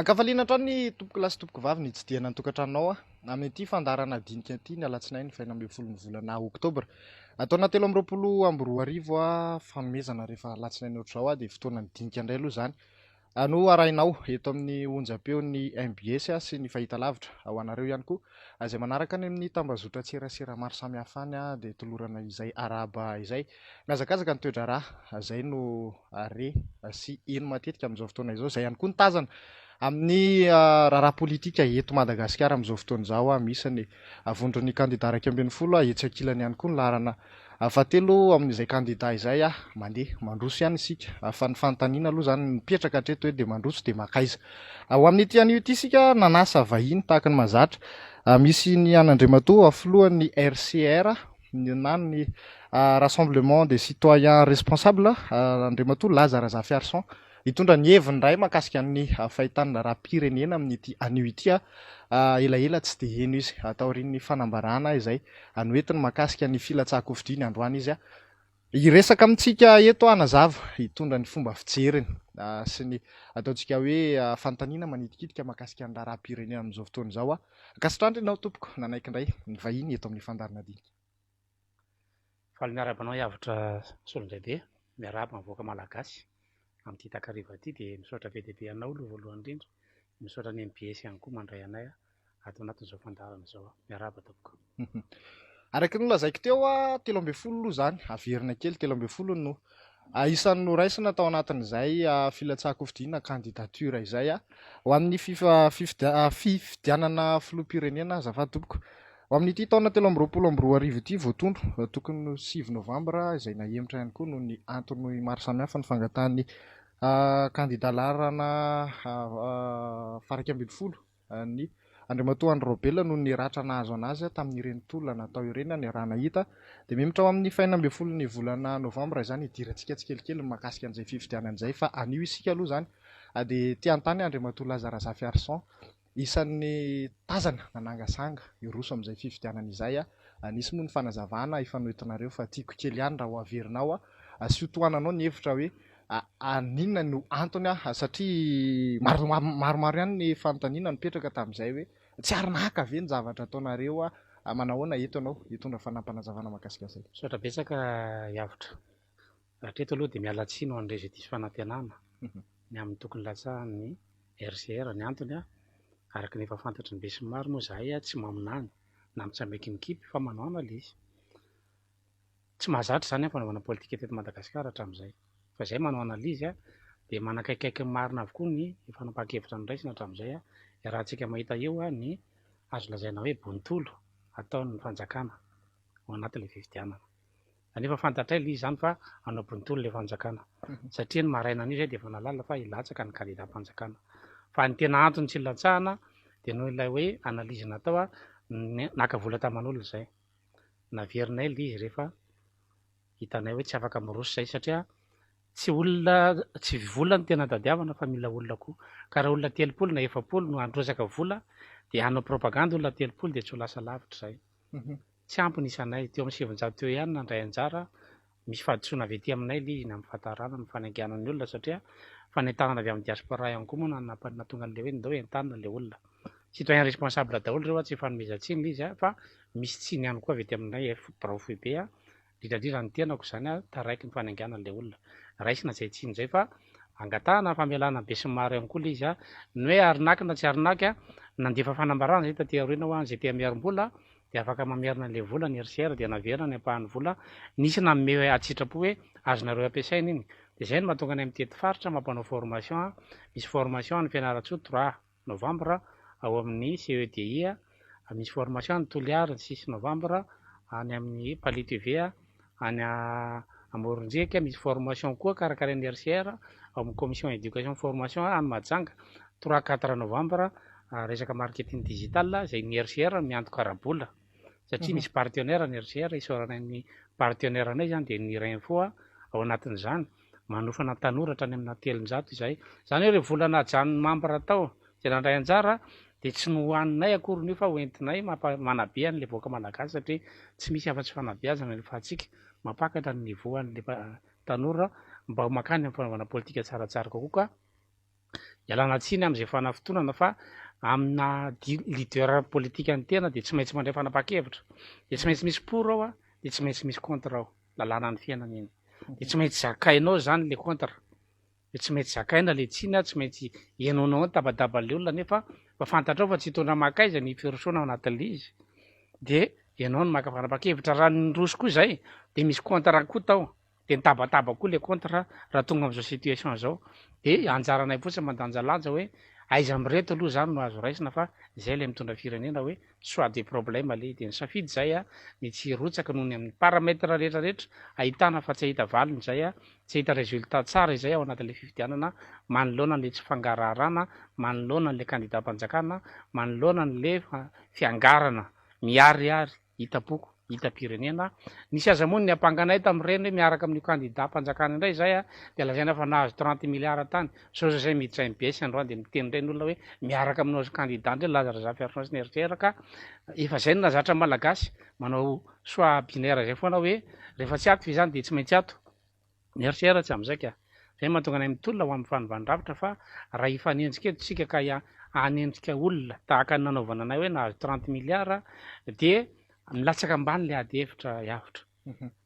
Ankafaliana hatrany ny tompoko lahy sy tompoko vavy ny tsidiana ny tokantranonao amin'ity fandarana dinika ity ny alatsinainy faina ambin'ny folo ny volana oktobra. Ataona 13 fanomezana rehefa alatsinainy ohatr'izao dia fotoana ny dinika indray aloha izany. No arahinao eto amin'ny onjam-peon'ny MBS sy ny fahitalavitra ho anareo ihany koa izay manaraka any amin'ny tambazotra tserasera maro samihafa any dia tolorana izay araba izay. Miazakazaka ny toe-draharaha izay no are sy eno matetika amin'izao fotoana izao, izay ihany koa ny tazana amin'ny raharaha politika eto Madagasikara amin'izao fotoana izao. Misy ny avondron'ny kandida 20 etsy ankilany ihany koa ny laharana fahatelo amin'izay kandida izay mandeha mandroso ihany isika fa ny fanontaniana aloha izany mipetraka hatreto hoe dia mandroso dia makaiza. Ao amin'ity anio ity isika nanasa vahiny tahaka ny mahazatra. Misy ny an'Andriamatoa filohan'ny RCR na ny Rassemblement des Citoyens Responsables Andriamatoa Lazara Zafiarson hitondra ny heviny iray mahakasika ny fahitana raha-pirenena amin'ity anio ity. Elaela tsy dia heno izy ataorian'ny fanambarana izay anoentiny mahakasika ny filatsahako fidiany androany izy iresaka amintsika eto anazava hitondra ny fomba fijeriny sy ny ataontsika hoe fanontaniana manitikitika mahakasika ny raha-pirenena amin'izao fotoana izao. Kasitrandry ianao tompoko nanaiky indray ny vahiny eto amin'ny fandarana dinika. Faly miarabanao hiavitra solondraibe miaraba mivoaka malagasy amin'ity takariva ity dia misaotra VDB anao aloha voalohany indrindra, misaotra ny MBS ihany koa mandray anay ato anatin'izao fandarana izao. Miaraba tompoko. Araka ny lazaiko teo 13 aloha izany averina kely 13 no isan'ny noraisina tao anatin'izay filatsahako fidiana kandidatura izay ho amin'ny fifidianana filoham-pirenena azafady tompoko ho amin'ity taona 2022 ity voatondro tokony 7 novambra izay nahemitra ihany koa no ny antony maro samihafa ny fangatahany kandida laharana faraky ambin'ny folo ny Andriamatoa Andry Rajoelina no ny ratra nahazo anazy tamin'ireny tolona natao ireny ny raha nahita dia mihemitra ao amin'ny faina ambin'ny folo ny volana novambra izany hidirantsika tsikelikely mahakasika an'izay fifidianana izay fa anio isika aloha izany dia tiantany Andriamatoa Lazara Zafiarson isan'ny tazana nanangasanga iroso amin'izay fifidianana izay. Nisy moa ny fanazavana ifanoetinareo fa tiako kely ihany raha ho averinao sy hotohananao ny hevitra hoe aninona no antony satria maromaro ihany ny fanontaniana nipetraka tamin'izay hoe tsy arinaka ve ny zavatra ataonareo manahoana eto ianao hitondra fanampanazavana mahakasika izay. Misaotra betsaka hiavitra. Hatreto aloha dia miala tsiny ho an'ireo izay diso fanantenana ny amin'ny tokony latsahan'ny RCR. Ny antony araka ny efa fantatry ny be sy maro moa zahay tsy maminany na mitsambeky ny kipy fa manao analizy. Tsy mahazatra izany fanaovana politika teto Madagasikara hatramin'izay. Fa izay manao analizy dia manakaikaiky ny marina avokoa ny fanapakevitra ny raisina hatramin'izay. Raha antsika mahita eo ny azo lazaina hoe bontolo ataon'ny fanjakana ao anatin'ilay fifidianana. Nefa fantatray ilay izy izany fa hanao bontolo ilay fanjakana satria ny maraina an'io izay dia efa nalala fa hilatsaka ny kandida fanjakana. Fa ny tena antony tsy latsahana dia noho ilay hoe analizy natao naka vola taman'olona izay. Naverinay ilay izy rehefa hitanay hoe tsy afaka miroso izay satria tsy vola ny tena tadiavana fa mila olona koa. Ka raha olona 30 na 70 no androsaka vola dia hanao propaganda olona 30 dia tsy ho lasa lavitra izay. Tsy ampy isanay teo amin'ny 700 teo ihany nandray anjara. Misy fahadisoana avy ety aminay ilay izy ny amin'ny fahatarana ny fanainganan'ny olona satria fanentanana avy amin'ny diaspora ihany koa moa nahatonga an'ilay hoe ndao entanina ilay olona. Citoyen responsable daholo ireo tsy fanomezan-tsiny ilay izy fa misy tsiny ihany koa avy ety aminay bravo be indrindra ny tenako izany taraiky ny fanainganan'ilay olona. Raisina izay tsiny izay fa angatahana famelana be sy maro ihany koa ilay izy ny hoe arinaky na tsy arinaky nandefa fanambarana izay taty aoriana ho an'izay te-hamerim-bola dia afaka mamerina ilay vola ny RCR dia naverina ny ampahan'ny vola. Nisy nanome atsitrapo hoe azonareo ampiasaina iny dia izay no mahatonga any amin'ny tety faritra mampanao formation. Misy formation ny Fianaratsoa 3 novambra ao amin'ny CEDI, misy formation ny Toliara ny 6 novambra any amin'ny Palais TV any Amoronjeka. Misy formation koa karakarain'ny RCR ao amin'ny commission éducation formation any Mahajanga 3-4 novambra resaka marketing digital izay ny RCR miantoka arabola satria misy partenaire ny RCR isaoranay ny partenaire anay izany dia ny Rainfo ao anatin'izany manofana tanoratra any amina 300 izay. Izany hoe rehefa volana ajanon'ny mambra tao izay nandray anjara dia tsy nohaninay akorin'io fa hoentinay manabe an'ilay voaka malagasy satria tsy misy afa-tsy fanabeazana rehefa antsika mampakatra ny niveau an'ilay tanora mba ho makany amin'ny fanaovana politika tsaratsara kokoa. ialana tsiny amin'izay fanafotonana fa amina leader politika ny tena dia tsy maintsy mandray fanapa-kevitra, dia tsy maintsy misy pour ao a, dia tsy maintsy misy contre ao, lalàna ny fiainana iny. Dia tsy maintsy zakainao zany le contre, dia tsy maintsy zakaina le tsiny a, tsy maintsy ihainaonao tabataban'le olona nefa fa fantatrao fa tsy hitondra makaiza ny firosoana ao anatin'le izy, dia ianao no maka fanapa-kevitra. Raha nindroso koa izay dia misy contre koa tao, dia nitabataba koa le contre raha tonga amin'izao situation zao. Dia anjaranay fotsiny mandanjalanja hoe aiza mireto aloha zany no azo raisina fa izay le mitondra firenena hoe soit des problèmes le dia nisafidy zay a ny tsy rotsaka noho ny amin'ny paramètre rehetrarehetra ahitana fa tsy ahita valiny zay a, tsy ahita résultat tsara izay ao anatin'le fifidianana, manoloana n'le tsy fangaraharaana, manoloana n'le candidat mpanjakana, manoloana n'le fiangarana miariary hita-poko hitam-pirenena. Nisy aza moa ny ampanganay tamin'ireny hoe miaraka amin'io candidat mpanjakana indray zay a, dia lazaina fa nahazo 30 milliards tany. So zay miditra MBS androany dia miteny ireny olona hoe miaraka aminao candidat indray Lazare Zaferina sy ny RCR ka efa zay no nazatra malagasy manao soit binaire zay foana hoe rehefa tsy ato izany dia tsy maintsy ato, ny RCR tsy amin'izay ka. Zay mahatonga anay mitolona ho amin'ny fanivanin-dravitra fa raha hifanenjika eto isika ka hanenjika olona tahaka ny nanaovana anay hoe nahazo 30 milliards dia milatsaka ambany le ady hevitra yavitra.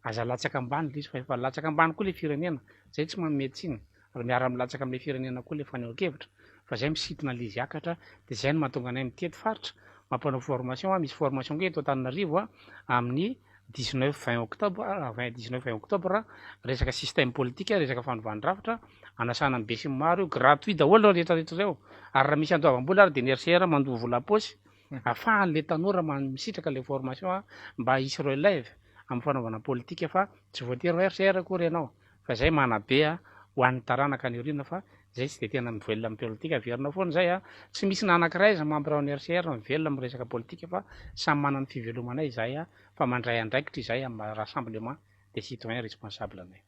Aza latsaka ambany le izy fa efa latsaka ambany koa le firenena, zay tsy manome tsiny. Raha miara milatsaka amin'le firenena koa le fanehoan-kevitra fa zay misintona le izy hiakatra. Dia zay no mahatonga anay mitety faritra mampanao formation. Misy formation koa eto Antananarivo amin'ny 19-20 octobre 19-20 octobre resaka système politique, resaka fanivanin-dravitra, anasana ny be sy ny maro io gratuit daholo rehetrarehetra ireo. Ary raha misy andoavam-bola ary dia ny RCR mandoa vola paosy ahafahan'le tanora misitraka le formation mba hisy relève amin'ny fanaovana politika fa tsy voatery ho RCR akory ianao fa zay manabe ho an'ny taranaka ny orina fa zay tsy dia tena mivelona amin'ny politika. Averinao foana zay tsy misy nanankiray iza mampirao ny RCR mivelona amin'ny resaka politika fa samy manana ny fivelomanay izay fa mandray andraikitra izay amin'ny rassemblement des citoyens responsables anay.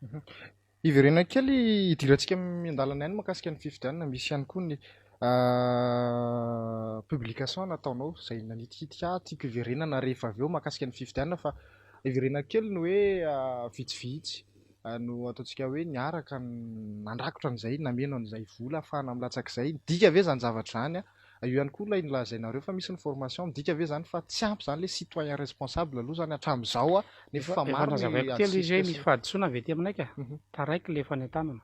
Iverena kely idirantsika miandalana ihany mahakasika ny fifidianana. Misy ihany koa ny publication nataonao izay nanitikitika tiako iverenana rehefa avy eo mahakasika ny fifidianana fa iverena kely ny hoe vitsivitsy no ataontsika hoe niaraka nandrakotra an'izay nameno an'izay vola ahafahana milatsaka izay. Dika ve zany zavatra zany io ihany koa ilay nolazainareo fa misy ny formation dika ve zany fa tsy ampy zany le citoyen responsable aloha zany hatramin'izao nefa fa maro ny telo izy hoe misy fahadisoana avy ety aminay ka taraiky le fanentanana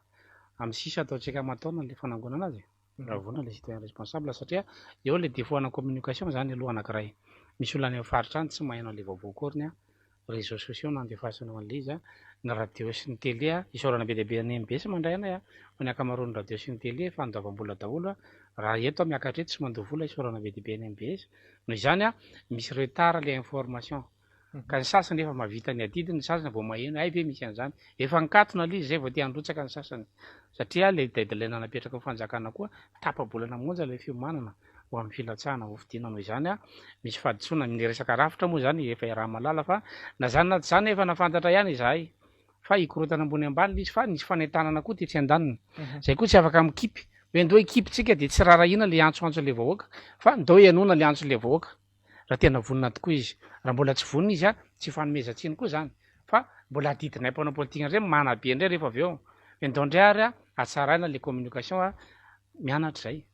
amin'ny sisa ataontsika mataona le fanangonana azy raha voana le citoyen responsable satria eo le défaut ana communication zany aloha anankiray. Misy olona any amin'ny faritra any tsy mahay le vaovao akoriny réseaux sociaux nandefasana ho an'le izy ny radio sy ny télé isaorana be dia be any MBS mandray anay fa ny ankamaroan'ny radio sy ny télé fandoavam-bola daholo raha eto miakatra eto tsy mandoa vola isaorana be dia be any MBS noho izany misy retard le information ka ny sasany efa mavita ny adidiny, ny sasany vao maheno ay ve misy an'izany efa nikatona le izy zay vao tia handrotsaka ny sasany satria le deadline napetraka amin'ny fanjakana koa tapa-bolana monja le fiomanana ho amin'ny filatsahana ho fidiana. Noho izany misy fahadisoana ny resaka rafitra moa zany efa raha malala fa na zany na tsy zany efa nafantatra ihany izahay fa ikorotana ambony ambany le izy fa nisy fanentanana koa ty tsy andaniny zay koa tsy afaka mikipy hoe ndao ekipitsika dia tsy rarahina le antsoantso le vahoaka fa ndao ianoana le antso le vahoaka raha tena vonina tokoa izy. Raha mbola tsy vonina izy tsy fanomezantsiny koa zany fa mbola adidinay mpanao politika ndray manabe indray rehefa avy eo hoe ndao indray ary atsaraina le communication mianatra zay.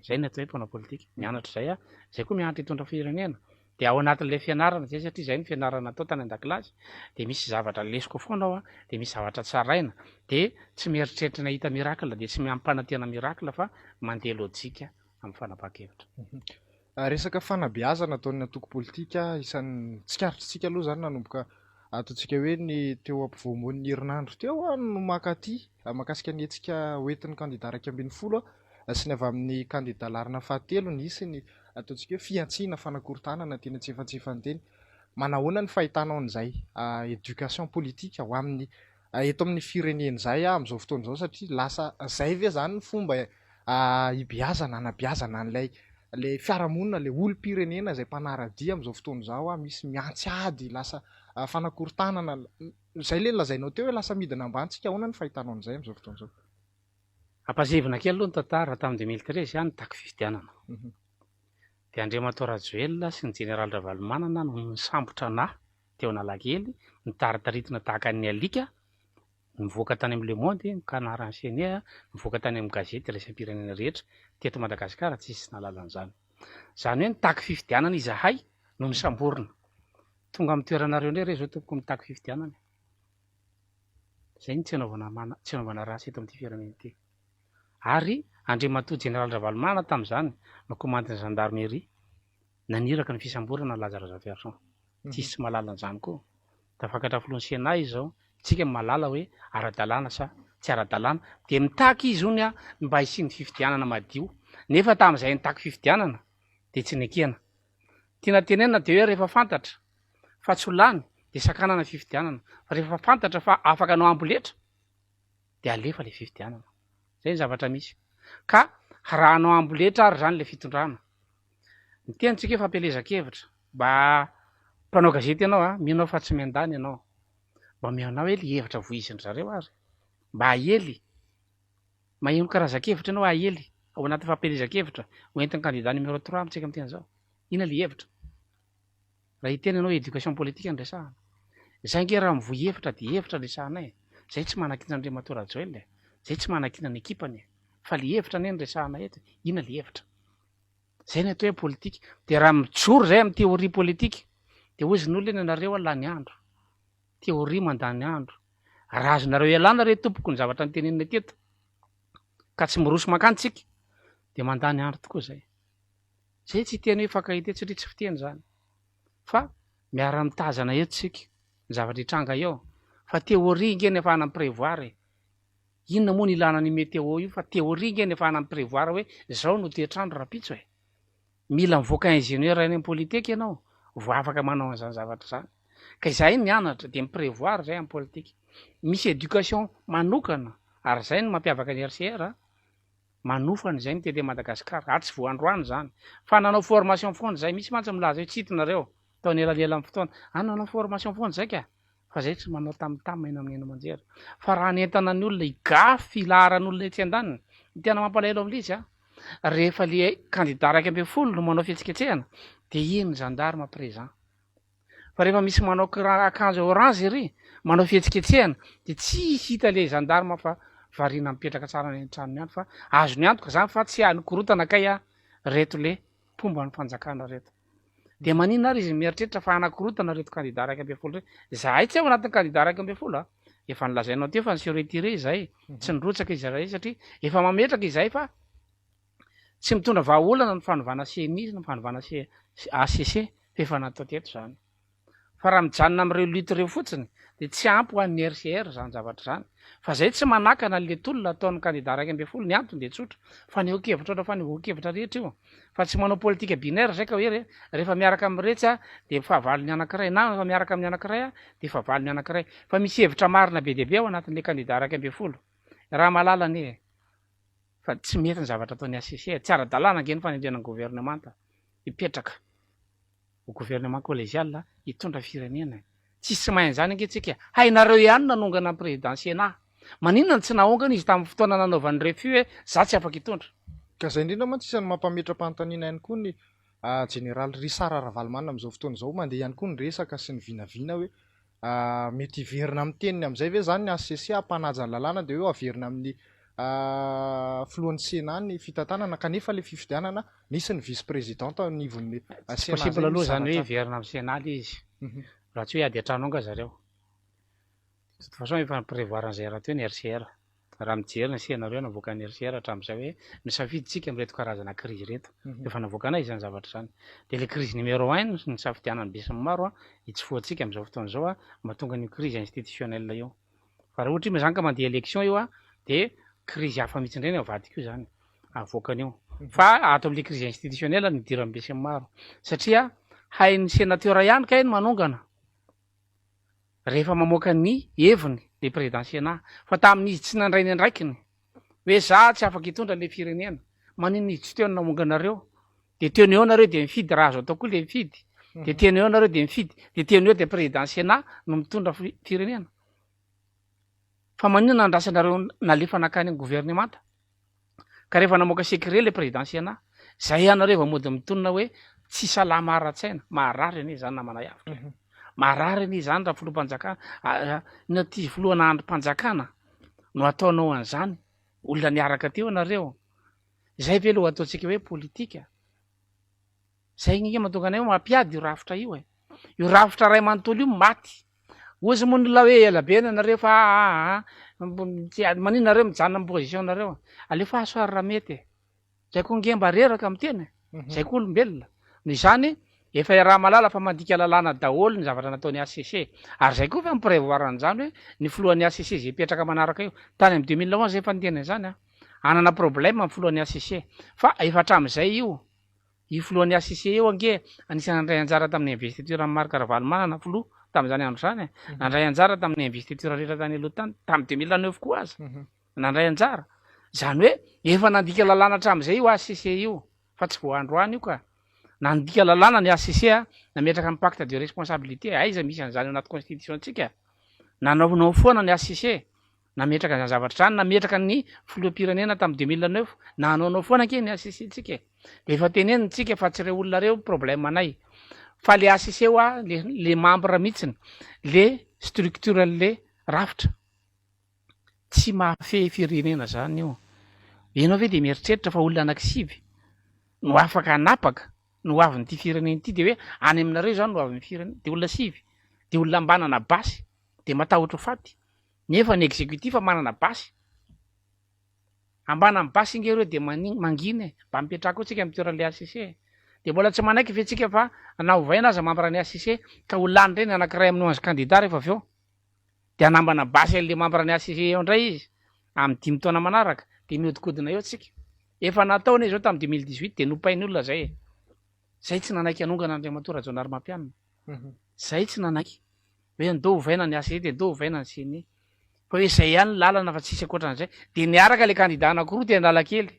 Zay ny atao hoe mpanao politika mianatra zay zay koa mianatra hitondra firenena dia ao anatin'le fianarana zay satria zay ny fianarana atao tany an-dakilasy dia misy zavatra lesiko foana ao dia misy zavatra tsaraina dia tsy mieritreritra hita miracle dia tsy miampanatena miracle fa mandeha lojika amin'ny fanapa-kevitra. Resaka fanabeazana ataon'ny antoko politika isan'ny tsikaritrisika aloha zany nanomboka ataontsika hoe ny teo ampivoamon'ny herinandro teo no makaty mahakasika ny hetsika hoentin'ny candidat 120 sy ny avy amin'ny candidat larina fahatelo nisy ny ataontsika hoe fiantsiana fanakorontanana teny antsefatsefany teny. Manahoana ny fahitanao an'izay éducation politique ho amin'ny eto amin'ny firenena izay amin'izao fotoana izao satria lasa zay ve zany ny fomba hibeazana anabeazana an'ilay le fiarahamonina le olom-pirenena izay mpanaradia amin'izao fotoana izao misy miantsy ady lasa fanakorontanana zay le lazainao teo hoe lasa midina ambantsika. Ahoana ny fahitanao an'izay amin'izao fotoana izao? Ampazevina kely aloha ny tantara tamin'ny 2013 ny taky fifidianana dia Andriamato Rajoelina sy ny général Ravalomanana no nisambotra anahy teo Analakely nitaritaritana tahaka ny alika Nivoaka tany amin'ny Le Monde Canard enchaîné, nivoaka tany amin'ny gazety raisam-pirenena rehetra teto Madagasikara tsisy nalalan'izany. Zany hoe nitaky fifidianana izahay no nisamborina. Tonga amin'ny toeranareo indray ireo zao tompoko mitaky fifidianana. Zay ny tsy hanaovana ratsy eto amin'ity firenena ity. Ary Andriamatoa Général Ravalomanana tamin'izany no komandin'ny gendarmerie naniraka ny fisamborana Lazare Zaverson. Tsisy malala an'izany koa. Tafakatra filohan'ny Sénat izy zao, tsika malala hoe ara-dalàna sa tsy ara-dalàna, dia mitaky izy hono mba hisiany fifidianana madio. Nefa tamin'izay nitaky fifidianana dia tsy nekena. Tiana tenenina dia hoe rehefa fantatra fa tsy ho lany dia sakanana fifidianana, fa rehefa fantatra fa afaka anao amboletra dia alefa ilay fifidianana. Zay ny zavatra misy. Ka raha anao amboletra ary zany ilay fitondrana. Ny tenintsika hoe fampelezan-kevitra mba mpanao gazety ianao mianao fa tsy miandany ianao. Mba mianao hoe ilay hevitra voizin'ny zareo ary mba ahely. Maheno karazan-kevitra ianao ahely ao anaty fampelezan-kevitra ho entin'ny candidat numéro 3 amintsika amin'ny teny zao. Ina ilay hevitra? Raha hiteny ianao éducation politique ny resahana. Zay nge raha mivohy hevitra dia hevitra resahanay. Zay tsy manakina Andriamatoa Rajoelina. Zay tsy manakina ny ekipany. Fa ilay hevitra anie ny resahana eto. Ina ilay hevitra? Zay ny atao hoe politika. Dia raha mijoro zay amin'ny théorie politique dia hozy ny olona ianareo lany andro. Théorie mandany andro. Raha azonareo ialana re tompoko ny zavatra nitenenina teto ka tsy miroso makany tsika dia mandany andro tokoa zay. Zay tsy teny hoe fankahita tsy ritsy fiteny zany. Fa miara-mitazana eto tsika ny zavatra hitranga eo. Fa théorie nge ny afahana prévoir. Inona moa ny ilana ny météo io fa théorie nge ny afahana prévoir hoe zao no toetrandro rapitso e. Mila mivoaka ingénieur any politique ianao vao afaka manao an'izany zavatra zany. Ka izay mianatra dia miprévoir zay amin'ny politique. Misy éducation manokana ary zay no mampiavaka ny RCR manofana izay mitety Madagasikara ary tsy voandroany zany. Fa nanao formation foana zay misy mantsy milaza hoe tsitonareo tao elalela amin'ny fotoana. Nanao formation foana zay ka. Fa zay tsy manao tamotamo eny amin'ny eny aman-jery. Fa raha nentana ny olona higafy ilaharan'olona etsy an-daniny, ny tena mampalahelo amin'izy rehefa ilay candidat 1/10 no manao fihetsiketsehana dia iny gendarme présent. Fa rehefa misy manao akanjo orange iry manao fihetsiketsehana dia tsy hita ilay gendarme fa variana mipetraka tsara ny tranony any fa azo ny antoka zany fa tsy hanikorotana kay reto le mpomba ny fanjakana reto. Dia maninona ary izy mieritreritra fa hanakorotana reto candidat 1/10 reto. Zahay tsy ao anatin'ny candidat 1/10 efa nilazainao teo fa ny surretiré izahay tsy nirotsaka izahay satria efa mametraka izahay fa tsy mitondra vahaolana ny fanovana CNI ny fanovana ACC fa efa natao teto zany. Fa raha mijanona amin'ireo lutte ireo fotsiny dia tsy ampy ho an'ny RCR zany zavatra zany. Fa zay tsy manakana le tolona ataon'ny candidat 1/10 ny antony dia tsotra fa ny hokevitra fa ny hokevitra rehetra io. Fa tsy manao politika binaire zay ka hoe rehefa miaraka amin'ny retsy dia fahavalony anankiray na rehefa miaraka amin'ny anankiray dia fahavalony anankiray. Fa misy hevitra marina be dia be ao anatin'ilay candidat 1/10. Raha malala anie fa tsy mety ny zavatra ataon'ny ACC. Tsy ara-dalàna ange ny fanendrenan'ny gouvernemanta hipetraka ho gouvernement collégial hitondra firenena. Tsisy mahay an'izany ange-tsika. Hainareo ihany nanongana ny président Sénat. Maninona tsy nahongana izy tamin'ny fotoana nanaovan'ny refus hoe za tsy afaka hitondra. Ka zay indrindra moa tsisy ny mampametra-panontaniana ihany koa ny Général Richard Ravalomanana amin'izao fotoana izao mandeha ihany koa ny resaka sy ny vinavina hoe mety hiverina amin'ny teniny amin'izay ve zany ny ACC hampanajany lalàna dia hoe haverina amin'ny filohan'ny Sénat ny fitantanana kanefa ilay fifidianana nisy ny vice présidente anivon'ny Sénat. Possible aloha zany hoe hiverina amin'ny Sénat ilay izy. Raha tsy hoe ady an-trano anga zareo. De toute façon efa prévoir an'izay raha teo ny RCR. Raha mijery ny senareo navoaka ny RCR hatramin'izay hoe misafiditsika amin'reto karazana crise reto. Efa navoakanay izany zavatra zany. Dia ilay crise numéro 1 ny safidianany be sy ny maro hitsofoantsika amin'izao fotoana izao mahatonga ny crise institutionnelle io. Fa raha ohatra izany ka mandeha élection io dia crise hafa mihitsy indray ny avadika io zany avoakany io. Fa ato amin'ilay crise institutionnelle ny idirany be sy ny maro. Satria hain'ny sénateur ihany ka iny manongana rehefa mamoaka ny heviny le président Sénat. Fa tamin'izy tsy nandray ny andraikiny hoe za tsy afaka hitondra le firenena. Maninona izy tsy teo ny namonganareo dia teo eo nareo dia mifidy raha azo atao koa le mifidy. Dia teo eo nareo dia mifidy. Dia teo eo dia président Sénat no mitondra firenena. Fa maninona nandrasanareo nalefa nakany ny gouvernemanta. Ka rehefa namoaka secret le président Sénat zay ianareo vao mody mitonona hoe tsy salama ara-tsaina maharary anie zany namana yavitra. marary anie zany raha filoham-panjakana na ty filohana androm-panjakana no ataonao an'izany olona niaraka teo anareo zay ve aloha ataontsika hoe politika zay gny mahatonga anay mampiady io rafitra io io rafitra ray manontolo io maty ozy moa ny la hoe elabe anareo fa manino nareo mijanona amin'ny position nareo aleo fa asoary raha mety zay koa ngemba reraka amy teny zay koa olombelona no izany efa raha malala fa mandika lalàna daholo ny zavatra nataony ACC ary zay koa fa miprévoiran'izany hoe ny filohan'ny ACC zay petraka manaraka io tany amy 2011 zay efa niteny zany anana problème amy filohan'ny ACC fa efa hatramin'izay io filohan'ny ACC io ange anisany andray anjara tamin'ny investiture amin'ny Marc Ravalomanana filoha tamin'izany andro zany nandray anjara tamin'ny investiture rehetra tany aloha tany tamin'ny 2009 koa aza nandray anjara zany hoe efa nandika lalàna hatramin'izay io ACC io fa tsy voandroany io ka nandika lalàna ny ACC nametraka amin'ny pacte de responsabilité aiza misy an'izany anaty constitution tsika nanaonao foana ny ACC nametraka an'izany zavatra zany nametraka ny filoham-pirenena tamin'ny 2009 nanaonao foana ke ny ACC tsika efa teneniny tsika fa tsy reo olona reo problème anay fa le ACC le membre mihitsiny le structure le rafitra tsy mahafehy firenena zany io ianao ve de mieritreritra fa olona anankisivy no afaka anapaka no avin'ity firenena ity de hoe any aminareo zany no avin'ny firenena de olona sivy de olona ambanana basy de matahotra ho faty nefa ny exécutif manana basy ambana amin'ny basy inge reo de manginy mba mipetraka tsika amin'ny toeran'le ACC de mbola tsy manaiky ve tsika fa naovaina aza membre-ny ACC ka ho lany reny anankiray amin'ny 11 candidat rehefa avy eo de anambana basy an'le membre-ny ACC eo indray izy amin'ny 5 taona manaraka de miodikodina eo tsika efa nataony zao tamin'ny 2018 de nopainy olona zay tsy nanaiky anongana Andriamato Rajaonary Mampianina zay tsy nanaiky hoe ndao hovaina ny ACC de ndao hovaina ny CNI fa hoe zay ihany lalana fa tsisy akoatran'izay de niaraka le candidat anankiroa teny Analakely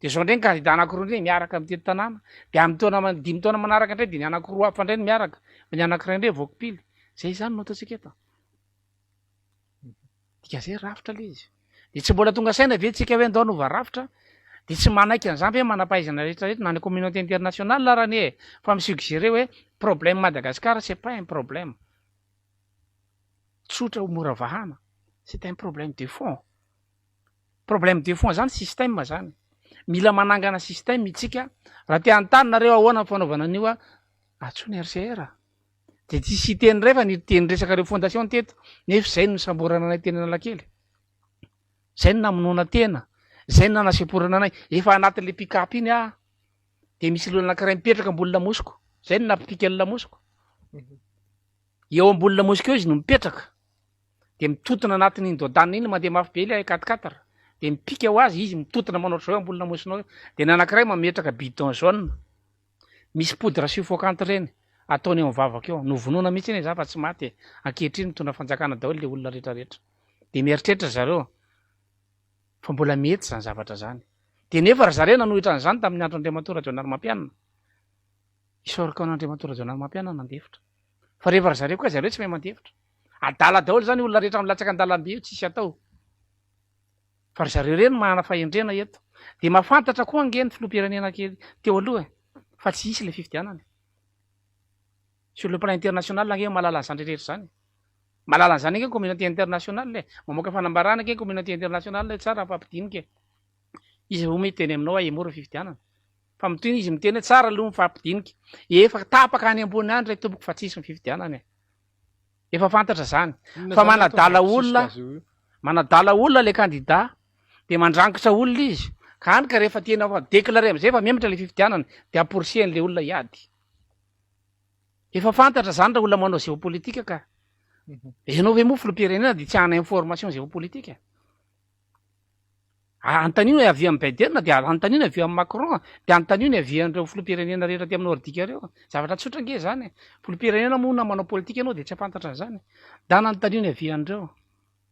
de zao ndray ny candidat anankiroa ndray miaraka amin'ny teny tanàna de amin'ny taona 5 taona manaraka indray de ny anankiroa hafa indray miaraka ny anankiray indray vokopily zay zany no ataontsika eto dika zay rafitra le izy de tsy mbola tonga saina ve tsika hoe ndao nova rafitra de tsy manaiky an'izany hoe manam-pahaizana rehetrarehetra na ny communauté internationale arany fa misuggéré hoe problème Madagascar c'est pas un problème tsotra ho mora vahana c'est un problème de fond zany système zany mila manangana système itsika raha te antanareo ahoana ny fanaovana an'io atsony RCR de tsy siteny refa ny teny resaka reo fondation teto nefa zay no samborana anay teny Analakely zay no namonoana tena zay no nanaseporana anay efa anatin'le pick-up iny de misy lolo anankiray mipetraka ambony lamosiko zay no nampipika ny lamosiko eo ambony lamosiko eo izy no mipetraka de mitotona anatin'ny indodana iny mandeha mafy be ile 4x4 de mipika ho azy izy mitotona manao zao ambony lamosinao de nanankiray mametraka bidon jaune misy poudre suffocante reny ataony eo mivavaka eo novonona mihitsy iny za fa tsy maty ankehitriny mitondra fanjakana daholo le olona rehetrarehetra de mieritreritra zareo fa mbola mety zany zavatra zany de nefa ry zareo nanohitra an'izany tamin'ny andro Andriamato Rajaonary Mampianina isoraka an'Andriamato Rajaonary Mampianina nandefitra fa rehefa ry zareo koa zareo tsy mahay mandefitra adala daholo zany olona rehetra milatsaka an-dalambe io tsisy atao fa ry zareo reny mahana fahendrena eto de mahafantatra koa angeny filoham-pirenena kely teo aloha fa tsy isy le fifidianany sur le plan international ange malala an'izany rehetra zany malala an'izany ange communauté internationale mamoaka fanambarana ange communauté internationale tsara fampidinika izy ho mety teny aminao mora fifidianana fa mitoy izy miteny tsara aloha mifampidinika efa tapaka any ambony any ray tompoko fa tsisy ny fifidianany efa fantatra zany fa manadala olona le candidat de mandrangitra olona izy ka anyka rehefa tena déclaré am'izay fa miematra le fifidianana de aporsian'le olona hiady efa fantatra zany raha olona manao géopolitika ka ianao hoe moa filoham-pirenena de tsy hana information géopolitika antanino avy amin'ny Biden de antanino avy amin'ny Macron de antanino avy an'ireo filoham-pirenena rehetra ty amin'ny nordika reo zavatra tsotra nge zany filoham-pirenena moa na manao politika ianao de tsy fantatra an'izany da antanino avy an'ireo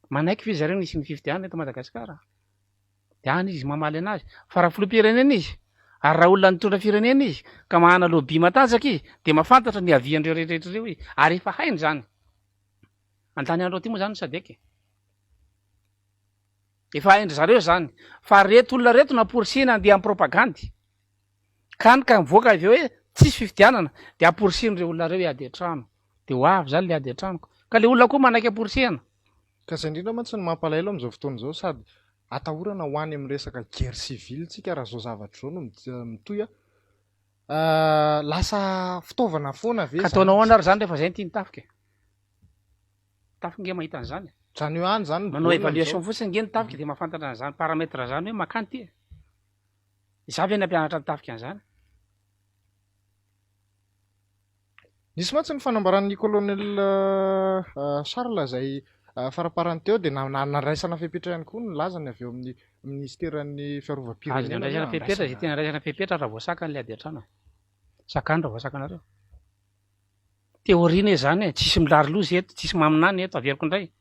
manaiky ve zareo nisy ny fifidianana eto Madagasikara de any izy mamaly anazy fa raha filoham-pirenena izy ary raha olona nitondra firenena izy ka mahana lobby matanjaka izy de mahafantatra ny avian'ireo rehetrarehetra reo izy ary efa hainy zany antany andro ty moa zany sadeky efa haindry zareo zany fa reto olona reto naporsina andeha amin'ny propagandy ka mivoaka avy eo hoe tsisy fifidianana de aporsin'ireo olona reo hiady an-trano de ho avy zany le ady an-tranoko ka le olona koa manaiky amporisihana ka zay indrindra mantsy ny mampalahelo amin'izao fotoana izao sady atahorana ho any amin'ny resaka guerre civile tsika raha zao zavatra zao no mitoy lasa fitaovana foana ve ka ataonao ahoana ary zany rehefa zay ny tafika tafika nge mahita an'izany zany eo any zany manao évaluation fotsiny nge ny tafika de mahafantatra an'izany parametre zany hoe makany ty za ve ny ampianatra ny tafika an'izany nisy mantsy ny fanambaran'ny colonel Charles zay faraparany teo de nandraisana fepetra ihany koa ny lazany avy eo amin'ny ministeran'ny fiarovam-pirenena andraisana fepetra zay tena raisana fepetra raha voasaka ny le ady an-trano sakany raha voasaka anareo théorie zany e tsisy milary lozy eto tsisy maminany eto averiko indray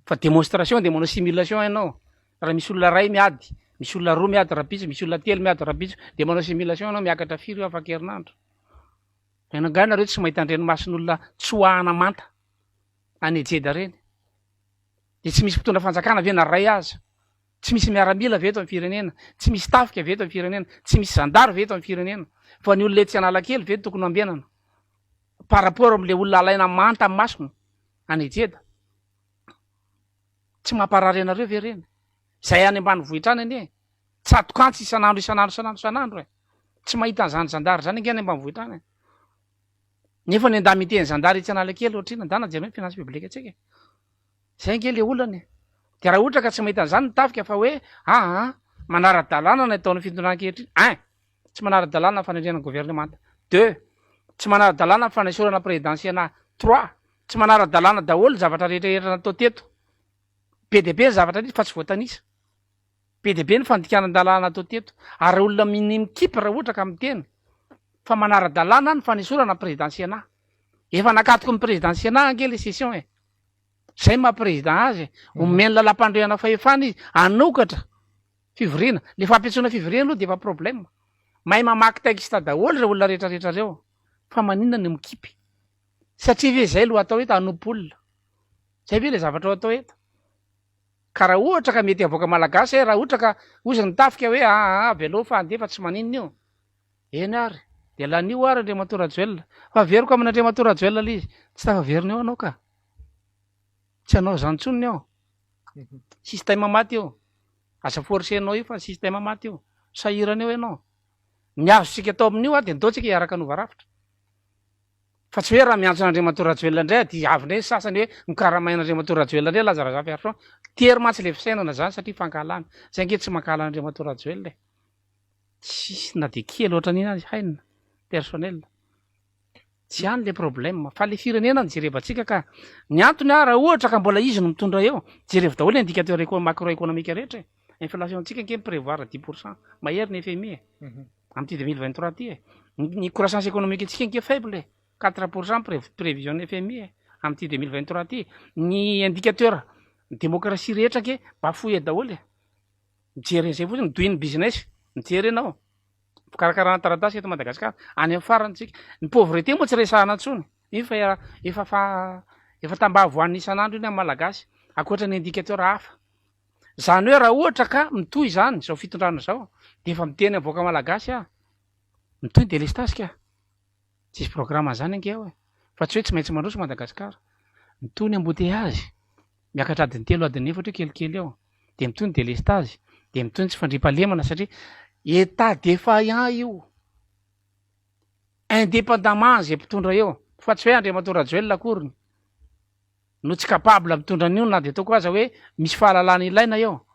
fa démonstration de manao simulation ianao raha misy olona ray miady misy olona roa miady rapitso misy olona telo miady rapitso de manao simulation ianao miakatra firy afaka herinandro enangay nareo tsy mahita andrenomason'olona tsoahana manta any ejeda reny de tsy misy mpitondra fanjakana ve na ray aza tsy misy miaramila ve eto amin'ny firenena tsy misy tafika ve eto amin'ny firenena tsy misy zandary ve eto amin'ny firenena fa ny olona etsy analakely ve tokony ambenana par rapport am'le olona alaina manta amin'ny masony any ejeda tsy mamparary anareo ve reny zay any ambany vohitra any anie tsatokantsy isanandro tsy mahita an'izany zandary zany nge any ambany vohitra any nefa ny anda miteny zandary etsy analakely ohatrina ndana jereo finance publique atsika zay nge le olany de raha ohatra ka tsy mahita an'izany ny tafika fa hoe manara-dalàna ny ataon'ny fitondran-kehitriny tsy manara-dalàna ny fanendrena gouvernemanta 2 tsy manara-dalàna ny fanesorana présidentiena 3 tsy manara-dalàna daholo zavatra rehetrarehetra natao teto PDB ny zavatra fa tsy voatanisa PDB ny fandikanan-dalàna natao teto ary olona minimikipy raha ohatra ka miteny fa manara-dalàna ny fanesorana présidentiena efa nakatoko ny présidentiena ange le session zay maha-président azy omeny lalam-pandroana fahefana izy anokatra fivoriana le fampiatsoana fivoriana aloha de efa problème mahay mamaky texte daholo reo olona rehetrarehetra reo fa maninona ny mikipy satria ve zay lo atao eto anompoolona zay ve le zavatra o atao eto ka raha ohatra ka mety avoaka malagasy raha ohatra ka ozy ny tafika hoe velo fa andefa tsy maninona io eny ary de lanio ary Andriamatorajoelina fa veriko amin'ny Andriamatorajoelina le izy tsy tafaverina eo anao ka tsy anao zany tsonony ao système maty eo aza forcenao io fa système maty eo sahirana eo ianao ny azosika atao amin'io de ntaotsika hiaraka anova rafitra fa tsy hoe raha miantso n'Andriamatorajoelina indray di avy sasany hoe mikaramain'Andriamatorajoelina indray lazaraza fiaritra tery mantsy le fisainana zany satria fankalana zay nge tsy mankala Andriamatorajoelina tsisy na de kely oatra nina azy hainina personnel tsy any le problème fa le firenena ny jerevantsika ka ny antony raha ohatra ka mbola izy no mitondra eo jerevy daholo ny indicateur macroéconomique rehetra inflation tsika nge prévoir 10% mahery ny FMI amty 2023 ty ny croissance économique tsika nge faible 4% prévision ny FMI amty 2023 ty ny indicateur démocratie rehetra ke bafouille daholo mijery zay fotsiny doing business mijery anao fikarakarana taratasy eto Madagasikara any amin'ny farantsika ny pauvreté moa tsy resahana tsony efa tambavo an'ny isan'andro iny amin'ny malagasy akoatra ny indicateur hafa zany hoe raha ohatra ka mitoy zany zao fitondrana zao de efa miteny avoaka malagasy mitoy délestage ka tsisy programme zany ange hoe fa tsy hoe tsy maintsy mandroso Madagasikara mitoy ny embouteillage miakatra adiny 3 adiny 4 kelikely eo de mitoy ny délestage de mitoy ny tsy fandriampahalemana satria état défaillant io indépendamment zay mpitondra eo fa tsy hoe Andriamatorajoelina akory no tsy capable mitondra an'io na de ataoko aza hoe misy fahalalana ilaina eo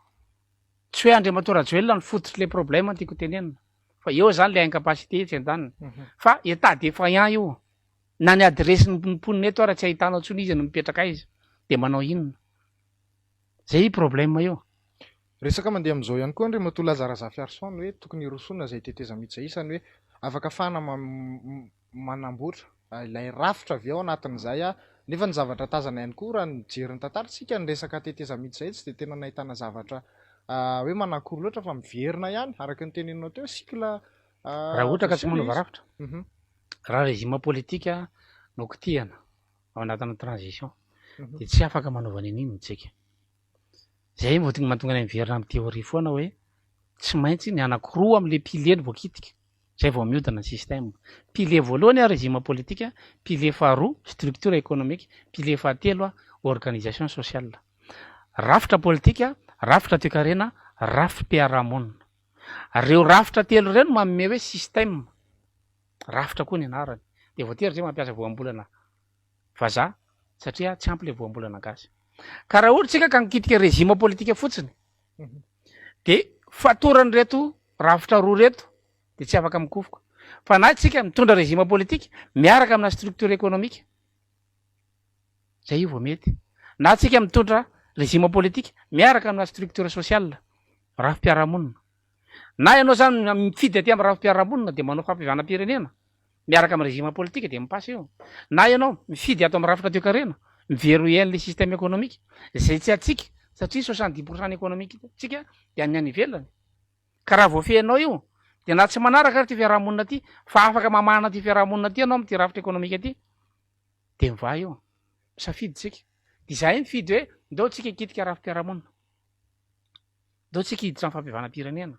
tsy hoe Andriamatorajoelina ny fototry le problème tiako tenenina fa eo zany le incapacité tsy andaniny fa état défaillant io na ny adresy ny mponina eto raha tsy ahitanao tsony izy no mipetraka izy de manao inona zay problème eo resaka mandeha amin'izao ihany koa Andriamatoa Lazara Fiarson hoe tokony hirosona zay teteza mitsaisany hoe afaka fana manamboatra ilay rafitra avy ao anatin'izay nefa ny zavatra tazana ihany koa raha nijery ny tantarantsika ny resaka teteza mitsay tsy de tena nahitana zavatra hoe manakory loatra fa miverina ihany araka ny teneninao teo sikla raha ohatra ka tsy manova rafitra raha régime politika no kitihana ao anatin'ny transition de tsy afaka manova ninino tsika zay mahatonga ny miverina amin'ny théorie foana hoe tsy maintsy ny anakiroa am'le pilier ny voakitika zay vao mihodina ny système. Pilier voalohany a régime politique, pilier faharoa structure économique, pilier fahatelo a organisation sociale. Rafitra politika, rafitra toe-karena, rafitra mpiara-monina. Reo rafitra telo ireo no manome hoe système. Rafitra koa ny anarany. De voatery zay mampiasa voambolana vazaha satria tsy ampy le voambolana gasy. Ka raha ohatra tsika ka mikitika régime politika fotsiny de fatorany reto rafitra roa reto de tsy afaka mikofoka. Fa na tsika mitondra régime politique miaraka amina structure économique, zay io vao mety. Na tsika mitondra régime politique miaraka amina structure sociale, rafim-piarahamonina. Na ianao zany mifidy aty amin'ny rafim-piarahamonina de manao fampivanam-pirenena miaraka amin'ny régime politique de mipasy io. Na ianao mifidy ato amin'ny rafitra toe-karena miverrouiller le système économique, zay tsy atsika satria 70% économique tsika de any ivelany. Ka raha voafehinao io de na tsy manaraka ary ty fiarahamonina ty fa afaka mamana ty fiarahamonina ty anao am'ty rafitra économique aty de miva io. Safidy tsika. De zay mifidy hoe ndao tsika hikitika rafim-piarahamonina, ndao tsika hiditra amin'ny fampivanam-pirenena.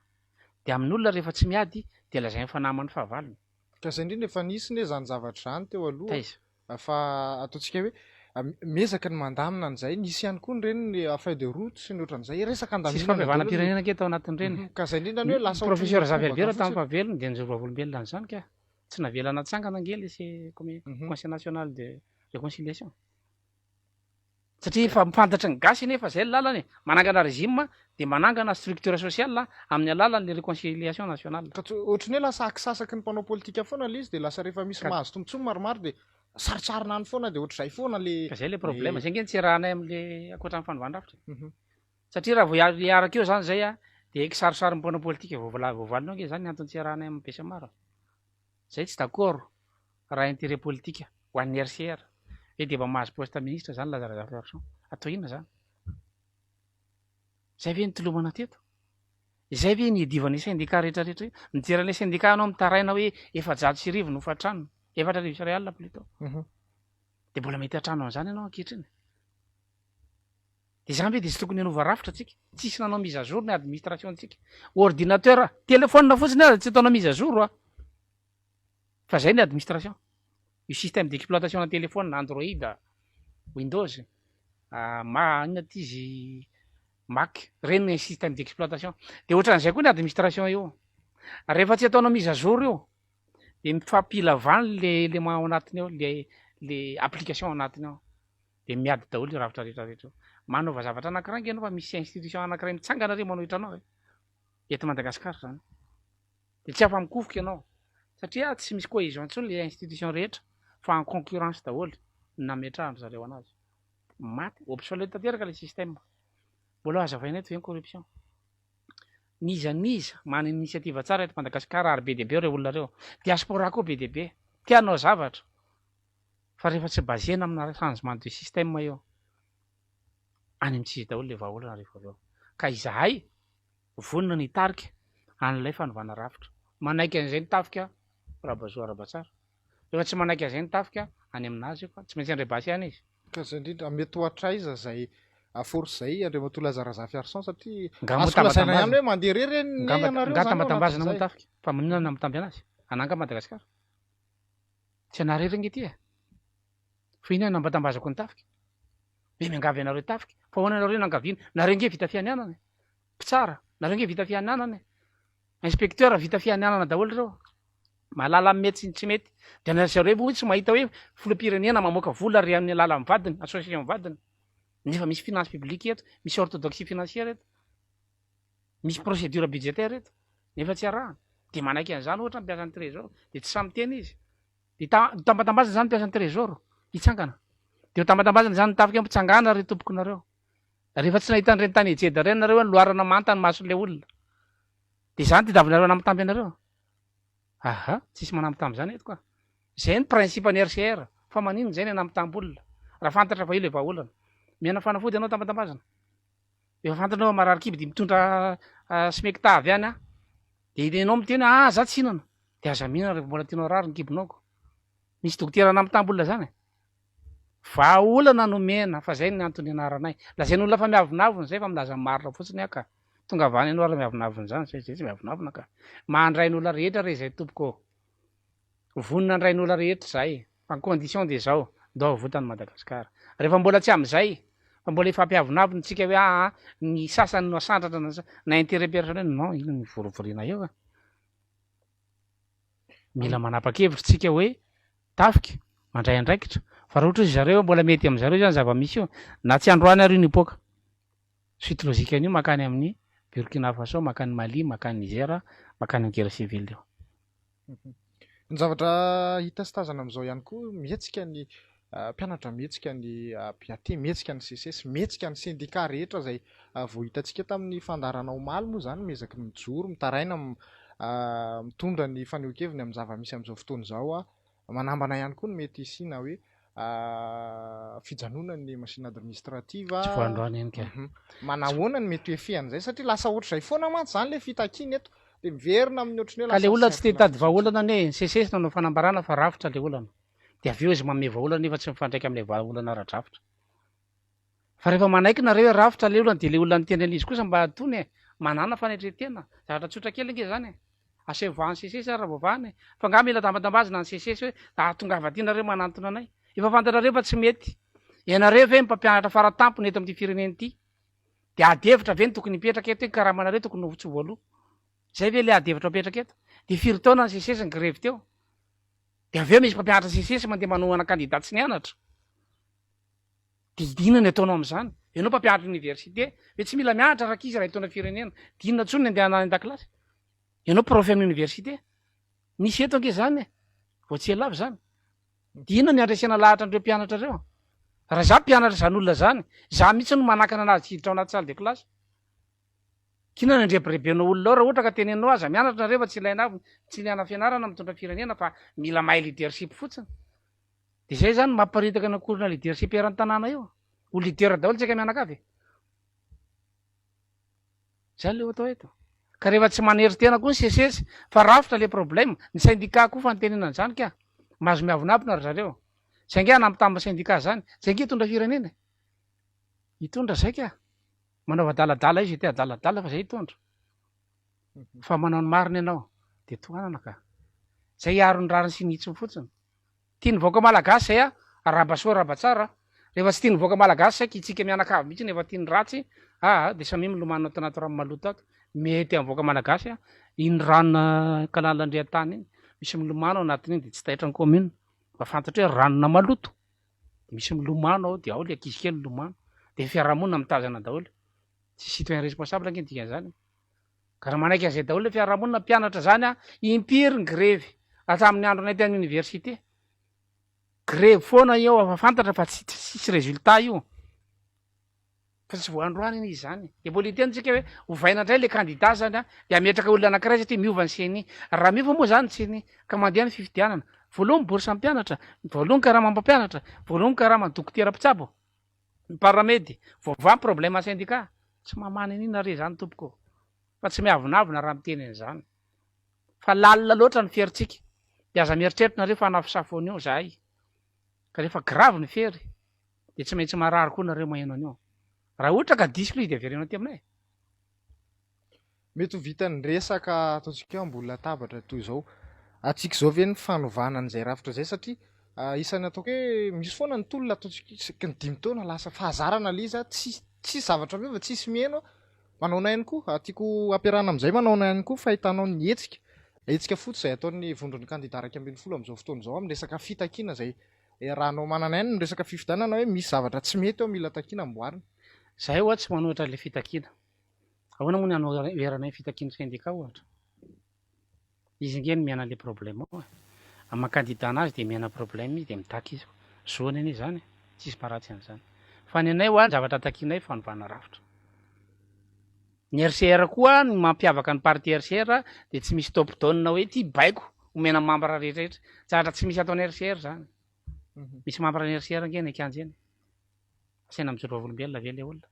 De amin'olona rehefa tsy miady de lazainy fa namany fahavalony. Ka zay indrindra efa nisy ne zany zavatra zany teo aloha. Taiza. Fa ataontsika hoe mezaka ny mandamina an'izay, nisy ihany koa ny reny ny feuille de route sy ny ohatran'izay resaka Sisy andamina. fampivanam-pirenena ke tao anatin'ireny. Ka zay indrindra ny hoe lasa Professeur Zavelbera tamin'ny fahavelony de nijoro vavolombelona an'izany ka tsy navela natsangana angely c'est Conseil national de réconciliation. Satria fa mifantatra ny gasy nefa zay lalany manangana régime de manangana structure sociale amin'ny alalan'le réconciliation nationale. Ka ohatran'ny hoe lasa akisasaky ny mpanao politika foana le izy de lasa rehefa misy mahazo tombontsoa maromaro de sarotsarina any foana de ohatr'izay foana le. Ka zay le problème, zay ngeny tsy rahanay am'le ankoatran'ny fanovan-drafitra. Satria raha vao hiaraka eo zany zay a de kisarosarin'ny mpanao politika voavalinao nge zany antony tsy rahanay amin'ny besamara. Zay tsy d'accord raha intérêt politique ho an'ny RCR. Hoe de mba mahazo poste ministre zany Lazare Zaferson. Atao inona zany? Zay ve nitolomana teto? Zay ve nidivan'ny syndicat rehetrarehetra? Nijeran'le syndicat anao mitaraina hoe 700 no fatrano, 400 réal plutôt. De mbola mety hatrano an'izany ianao ankehitriny. De zany hoe de tsy tokony hanova rafitra tsika, tsisy nanao mise à jour ny administration tsika. Ordinateur, téléphone fotsiny aza tsy ataonao mise à jour a. Fa zay ny administration. Io système d'exploitation na téléphone, Android, Windows, inona ty izy Mac, reny ny système d'exploitation. De ohatran'izay koa ny administration io. Rehefa tsy ataonao mise à jour io de mifampila vany le ao anatiny ao, le application anatiny ao. De miady daholo io rafitra rehetrarehetra. Manova zavatra anankiray nge anao fa misy institution anankiray mitsangana re manao hitranao eto Madagasikara zany. De tsy afa mikofoka ianao satria tsy misy cohésion intsony le institution rehetra fa en concurrence daholo nametrahany zareo anazy. Maty obsolète tanteraka le système. Mbola hazavaina eto ve ny corruption? Niza mana initiative tsara eto Madagasikara ary be dia be reo olona reo. Diaspora koa be dia be. Tianao zavatra. Fa rehefa tsy basena amina changement de système io any amintsy daholo le vahaolana rehefa avy eo. Ka izahay vonona ny tarika an'ilay fanovana rafitra. Manaiky an'izay ny tafika Rabazoa Rabatsara. Rehefa tsy manaiky an'izay ny tafika any aminazy fa tsy maintsy André Basy ihany izy. Ka zay indrindra mety hoatraiza zay force zay Andriamatoa Lazara Zafiarson satria Ngamba lazaina ihany hoe mandeha rery ny anareo ngata mbatambazana moa tafika. Fa maninona mitamby anazy? Ananga Madagasikara. Tsy anareo reny ity e. Fa ina nambatambazako ny tafika. Hoe miangavy anareo tafika. Fa hoana anareo nangaviana. Nareo nge vita fianianana. Mpitsara, nareo nge vita fianianana. Inspecteur vita fianianana daholo reo. Malala mety tsy mety. De anareo hoe tsy mahita hoe filoham-pirenena mamoaka vola ary amin'ny alala mivadiny, association mivadiny. Nefa misy finance publique eto, misy orthodoxie financière eto. Misy procédure budgétaire eto. Nefa tsy arahana. De manaiky an'izany ohatra mampiasa ny trésor de tsy samy teny izy. De tambatambazana zany mampiasa ny trésor hitsangana. De tambatambazana zany tafika mpitsangana ry tompokonareo. Rehefa tsy nahita an'ireny tany ejeda ireny nareo loarana manta ny mason'le olona. De zany tadiavinareo nampitamby anareo. Aha, tsisy manampitamby zany eto koa. Zay ny principe ny RCR. Fa maninona zay ny nampitamby olona. Raha fantatra fa io le vahaolana. Miana fanafody ianao tambatambazana. Efa fantanao marary kiby mitondra smecta avy any de ianao miteny za tsy hinana. De aza mihinana rehefa mbola tianao rary ny kibinao. Misy dokotera nampitamby olona zany. Vahaolana no mena fa zay ny antony anaranay. Lazain'olona fa miavonavona zay fa milaza marina fotsiny aka. tonga vany ianao raha miavinavina zany zay tsy miavinavina ka mahandrain'olona rehetra re izay tompoko vonina andrain'olona rehetra zay fa condition de zao ndao votany Madagasikara rehefa mbola tsy am'izay fa mbola ifampiavinavina tsika hoe ny sasany no asandratra na intérêt personnel non ino ny vorovoriana eo a mila manapa-kevitra tsika hoe tafika mandray andraikitra fa raha ohatra izy zareo mbola mety am'zareo zany zava-misy io na tsy androany ary io nipoaka suite logique an'io makany amin'ny Burkina Faso makany Mali makany Niger makany guerre civile io ny zavatra hita sy tazana amin'izao ihany koa mihetsika ny mpianatra mihetsika ny PAT mihetsika ny CCS mihetsika ny syndicat rehetra zay vao hitantsika tamin'ny fandarana omaly moa zany mezaky mijoro mitaraina mitondra ny fanehoan-keviny amin'ny zava-misy amin'izao fotoana izao manambana ihany koa ny mety hisiana hoe fijanonan'ny machine administrative tsy voandroany ihany ka manahoana ny mety hoefian'izay satria lasa ohatr'izay foana mantsy zany le fitakiana eto de miverina amin'ny ohatrany hoe ka le olona tsy te hitady vahaolana ne CCS nanao fanambarana fa rafitra le olana de avy eo izy manome vahaolana nefa tsy mifandraika amin'ilay vahaolana ara-drafitra fa rehefa manaiky nareo hoe rafitra le olana de le olona nyteny an'izy kosa mba atony manana fanetretena zavatra tsotra kely nge zany aseho vahan'ny CCS raha vao fa ngah mila tambatambazina ny CCS hoe tonga avy aty nareo manantona anay efa fantatrareo fa tsy mety ianareo ve mpampianatra faratampony eto amin'ity fireneny ity de adevitra ve ny tokony mipetraka eto karamanareo tokony novotsy voaloha zay ve le adevitra mipetraka eto de firy taona ny CCS ny grevy teo de avy eo misy mpampianatra CCS mandeha manohana kandidat tsy nianatra de inona ny ataonao am'izany ianao mpampianatra université hoe tsy mila mianatra rakizy raha itaona firenena de inona tsony ny andeha an-dakilasy ianao prof amin'ny université misy eto ange zany vao tsy elavy zany de inona ny andresena lahatra andreo mpianatra reo raha za mpianatra zan'olona zany za mihitsy no manakana anazy hiditra ao anaty salle de classe kinona ny andrebirebenao olona ao raha ohatra ka tenenao aza mianatra nareo fa tsy ilaina tsy ilaina fianarana mitondra firenena fa mila mahay leadership fotsiny de zay zany mamparitaka ny akorina leadership eran'ny tanàna io ho leader daholo tsika mianakavy zany le atao eto ka rehefa tsy manery tena koa ny CCS fa rafitra le problème ny syndicat koa fa nytenenany zany ka mahazo miavonavina ry zareo zay nge anamitamba syndicat zany zay nge hitondra firenena hitondra zay ka manao adaladala izy te adaladala fa zay hitondra fa manao ny marina ianao de toanana ka zay aro ny rariny sy nitsiny fotsiny tia ny voaka malagasy zay rabasoa rabatsara rehefa tsy tia ny voaka malagasy saika itsika mianakavy mihitsy nefa tia ny ratsy de samy milomano tanaty rano maloto ato mety amin'ny voaka malagasy iny ranona kanalandria-tany iny misy milomano anatin'iny de tsy tahitra ny commune mba fantatra hoe ranona maloto de misy milomano ao de ao le ankizy kely milomano de fiarahamonina mitazana daholo tsy citoyen responsable ange dikan'izany ka raha manaiky an'izay daholo le fiarahamonina mpianatra zany impiry ny grevy atamin'ny andro anay tany université grevy foana eo afa fantatra fa tsisy résultat io fa tsy voandroany izy zany de mbola itentsika hoe hovaina indray le candidat zany de ametraka olona anankiray satria miova ny seny raha miova moa zany tseny ka mandeha ny fifidianana voalohany bourse mpianatra voalohany karama mpampianatra voalohany karama dokotera mpitsabo ny paramedy voava problème syndicat tsy mamany an'ina re zany tompoko fa tsy miavonavina raha miteny an'izany fa lalina loatra ny ferintsika de aza mieritreritra nareo fa anafisafony eo zahay ka rehefa grave ny fery de tsy maintsy marary koa nareo maheno an'io raha ohatra ka disiko izy de averenao aty aminay mety ho vitany resaka ataontsika ambony latabatra toy izao atsika zao ve ny fanovana an'izay rafitra zay satria isany ataoko hoe misy foana ny tolona ataontsika ny 5 taona lasa fahazarana le izy tsy zavatra miova tsisy mieno manaona ihany koa tiako ampiarahana amin'izay manaona ihany koa fa hitanao ny hetsika fotsy zay ataon'ny vondron'ny candidat 20 amin'izao fotoana izao amin'ny resaka fitakiana zay rahanao manana ihany ny resaka fifidanana hoe misy zavatra tsy mety ao mila takiana amboarina zahay oa tsy manohitra le fitakiana ahoana moa ny anoeranay fitakiana syndicat ohatra izy nge ny miana le problème ao amin'ny candidat anazy de miana problème izy de mitaky izy zoany anie zany tsisy paratsy an'izany fa ny anay hoany zavatra takinay fanovana rafitra ny RCR koa ny mampiavaka ny parti RCR de tsy misy top down hoe ty baiko omena mambara rehetrarehetra zavatra tsy misy ataon'ny RCR zany misy mambara ny RCR nge ny akanjy eny asaina mijoro vavolombelona ve le olona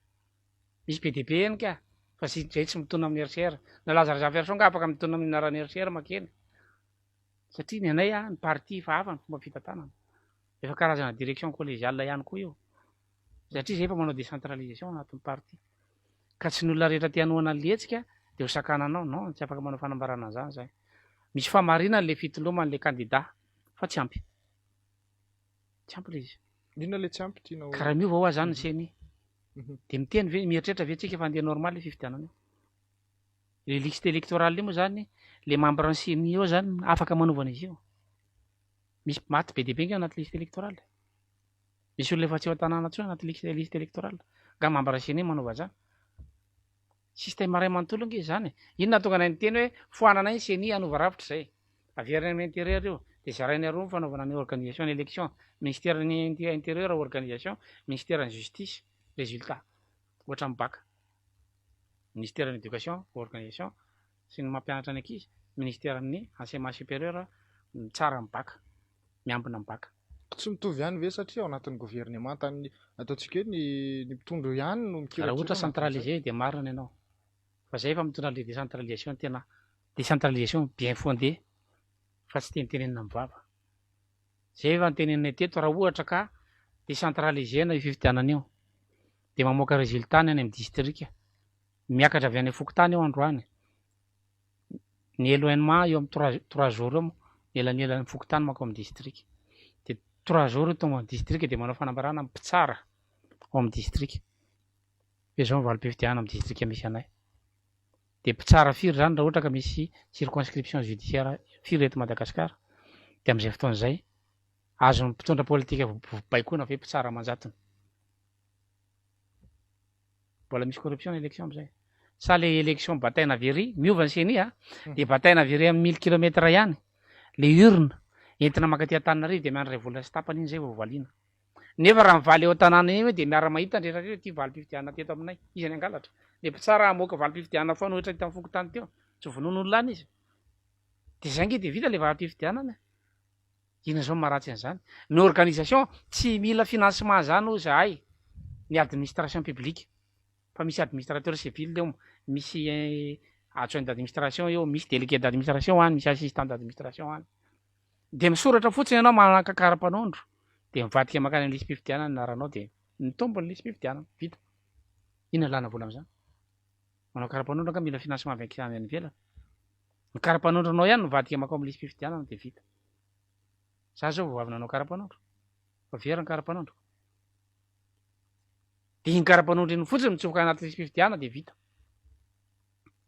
misy PDP eny ka fa zay tsy mitona amin'ny RCR nalaza reservation nga afaka mitona amin'ny naran'ny RCR makeny satria ny anay ny parti fa hafa ny fomba fitantanana efa karazana direction collégiale ihany koa io satria zay efa manao décentralisation anatin'ny parti ka tsy ny olona rehetra tianoana ny lihetsika dia ho sakananao no tsy afaka manao fanambarana an'izany zay. Misy famarinana le fitolomany le kandida fa tsy ampy le izy. Inona le tsy ampy tianao? Karaha miova ho azy zany ny CNI dia miteny ve mieritreritra ve tsika fa andeha normal le fifidianana io. Le liste électorale moa zany le membre ny CNI eo zany afaka manaovana izy io. Misy maty be dia be nge anaty liste électorale. Misy olona efa tsy eo an-tanàna intsony anaty liste électorale nga membre CNI manaova zany. Système ray manontolo nge zany. Inona tonga nay niteny hoe foanana ny CNI anova ravitra zay. Averina amin'ny intérieur io dia zarainy aroa fanaovana ny organisation d'élection. Ministère ny intérieur organisation, ministère ny justice résultat ohatra amin'ny bac. Ministère ny éducation organisation sy ny mampianatra ny ankizy. Ministère ny enseignement supérieur tsara amin'ny bac miambina amin'ny bac. Tsy mitovy ihany ve satria ao anatin'ny gouvernement ny ataontsika hoe ny mpitondro ihany no mikira. Raha ohatra centralisé dia marina ianao. Fa zay efa mitondra le décentralisation tena décentralisation bien fondé fa tsy tenitenenina mivava. Zay efa nitenenina teto raha ohatra ka décentralisé na io fifidianana io dia mamoaka résultat ny any amin'ny distrika. Miakatra avy any fokontany eo androany. Ny éloignement eo amin'ny 3 jours eo elanelan'ny fokontany manko amin'ny distrika. Dia 3 jours io tonga amin'ny distrika dia manao fanambarana amin'ny mpitsara ao amin'ny distrika. Hoe zao mivaly mpifidianana amin'ny distrika misy anay. Dia mpitsara firy zany raha ohatra ka misy circonscription judiciaire firy eto Madagasikara dia amin'izay fotoan'izay azon'ny mpitondra politika baikona ve mpitsara manjatony. Mbola misy corruption ny élection amin'izay. Sa le élection bataille very miova ny CNI dia bataille very amin'ny 1000 km ihany. Le urne entina mankaty Antananarivo dia miandry vola sy tapany iny zay vao valiana. Nefa raha mivaly eo an-tanàna iny dia miara mahita ny rehetra ty valy mpifidianana teto aminay izy any Angalatra. Dia mpitsara amoaka valy mpifidianana foana ohatra hita amin'ny fokontany teo tsy vonono lany izy. Dia zay nge dia vita le valy mpifidianana. Ina zao maharatsy an'izany. Ny organisation tsy mila financement zany ho zahay ny administration publique. Fa misy administrateur civil eo, misy adjoint d'administration eo, misy délégué d'administration any, misy assistant d'administration any. Dia misoratra fotsiny ianao manaka kara-panondro dia mivadika makany amin'ny listy mpifidianana ny anaranao dia mitombo ny listy mpifidianana vita. Inona lana vola amin'izany? Manao kara-panondro ka mila financement avy any ivelany. Ny kara-panondronao ihany mivadika makao amin'ny listy mpifidianana dia vita. Za zao vao avy nanao kara-panondro. Fa very ny kara-panondro. Dia iny kara-panondro iny fotsiny mitsofoka anaty listy mpifidianana dia vita.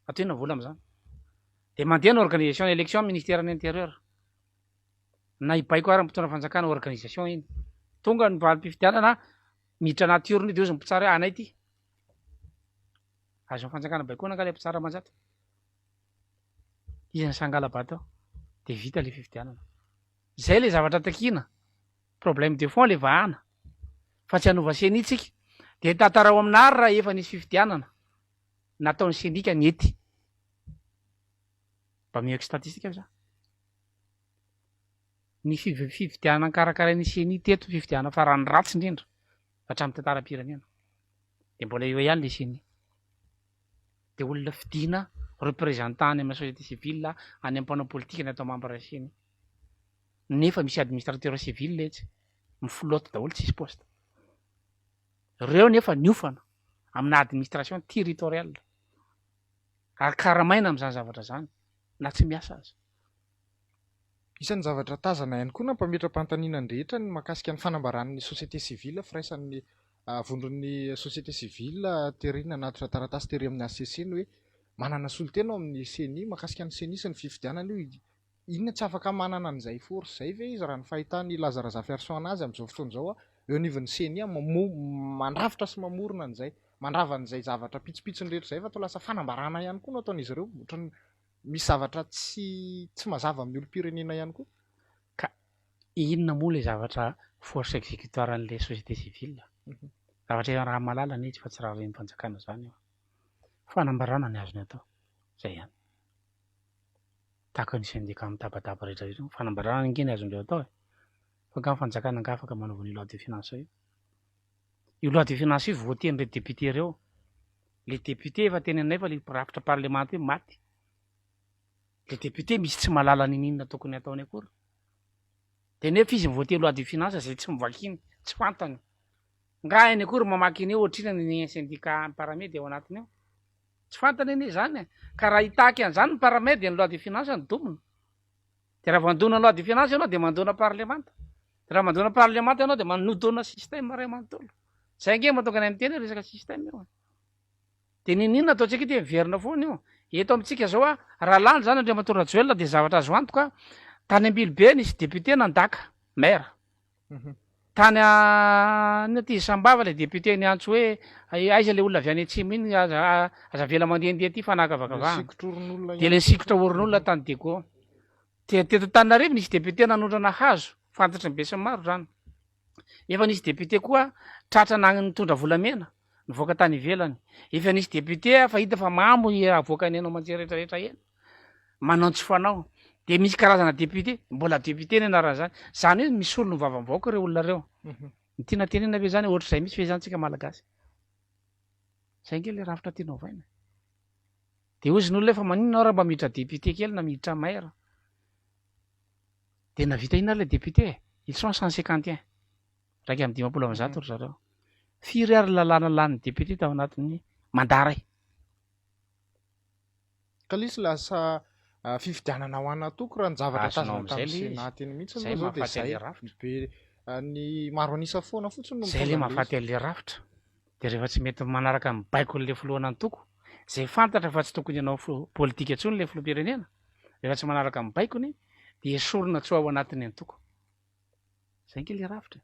Ato inona vola amin'izany? Dia mandeha ny organisation élection ministère ny intérieur. Na ibaiko ary mpitondra fanjakana organisation iny. Tonga ny valy mpifidianana miditra anaty urne dia ozy ny mpitsara hoe anay ty. Azo fanjakana baikona ka le mpitsara manjata. Izy ny sangalabato dia vita le fifidianana. Zay le zavatra takiana. Problème de fond le vahana. Fa tsy hanova CNI tsika. Dia tantara ao amin'ny ary raha efa nisy fifidianana. Nataon'ny CNI ka nety. Mba miheko statistika za. Ny fifidianana karakarain'ny CNI teto fifidianana farany ratsy indrindra hatramin'ny tantaram-pirenena. Dia mbola eo ihany le CNI. Dia olona fidiana représentant any amin'ny société civile any amin'ny mpanao politika ny atao membre CNI. Nefa misy administrateur civil letsy miflotte daholo tsisy poste. Reo nefa niofana amina administration territoriale. Ary karamaina amin'izany zavatra zany na tsy miasa azy. Isan'ny zavatra tazana ihany koa na mpametram-panontaniana ny rehetra ny mahakasika ny fanambaran'ny société civile firaisan'ny vondron'ny société civile terina anaty taratasy tery amin'ny ACC ny hoe manana solotena ao amin'ny CNI mahakasika ny CNI sy ny fifidianana io. Inona tsy afaka manana an'izay force zay ve izy raha ny fahitany Lazara Zaferson anazy amin'izao fotoana izao eo anivon'ny CNI mandrafitra sy mamorona an'izay mandrava an'izay zavatra pitsopitsony rehetra izay fa atao lasa fanambarana ihany koa no ataon'izy ireo ohatran'ny misy zavatra tsy mazava amin'ny olom-pirenena ihany koa. Ka inona moa le zavatra force exécutoire an'ilay société civile? Zavatra raha malala izy fa tsy raha ren'ny fanjakana zany io. Fanambarana ny azony atao. Zay ihany. Tahaka ny syndicat mitabataba rehetra rehetra. Fanambarana ny azondreo atao. Fa ka ny fanjakana nga afaka manaova ny loi de finance io. Io loi de finance io voaten'ireo député ireo. Les députés efa tenenay fa le rafitra parlementaire maty. Le député misy tsy mahalala ny inona tokony ataony akory. Dia nefa izy mivoate loi de finance zay tsy mivakiny, tsy fantany. Nga any akory mamaky iny eo ohatrina ny syndicat paramedy ao anatiny eo. tsy fantany anie zany ka raha hitaky an'izany ny paramède dia ny loi de finance ny domina de raha vandona loi de finance ianao de mandona parlemanta de raha mandona parlemanta ianao de manodona système ray manontolo zay nge mahatonga any am'teny resaka système io de ninina ataotsika ty miverina foana io eto amitsika zao raha lany zany Andriamatoa Rajoelina de zavatra azo antoka tany Ambilobe nisy député nandaka maire tany ty Sambava le député ny antso hoe aiza le olona avy any atsimo iny aza vela mandehandeha ty fanakavakavahana de le sikotra orin'olona tany Dego teto Tananarivo nisy député nanondrana hazo fantatry ny be sy maro zany efa nisy député koa tratra nitondra volamena nivoaka tany ivelany efa nisy député fa hita fa mamo avoaka ny anao manjeretrarehetra eny manao tsy fanao de misy karazana député mbola député ny anaran'zany zany hoe misy olo mivavamvaoaka reo olona reo ny tiana tenena ve zany ohatr' zay misy fehezantsika malagasy zay nge le rafitra tena ovaina de ozy ny olona efa maninona raha mba miditra député kely na miditra maire de navita ina le député ils sont 151 raiky amy 50 ry zareo firy ary lalàna lan'ny député tao anatin'ny mandaray ka lisy lasa fifidianana ho ana toko raha ny zavatra tazana tamin'ny Senat eny mihitsy zay zao de mahafaty zay le rafitra be ny maro anisa foana fotsiny no zay le mahafaty le rafitra de rehefa tsy mety manaraka ny baiko le filohana ny toko zay fantatra fa tsy tokony ianao politika antsony le filoham-pirenena rehefa tsy manaraka ny baikony de esorina tso ao anatiny ny toko zay nge le rafitra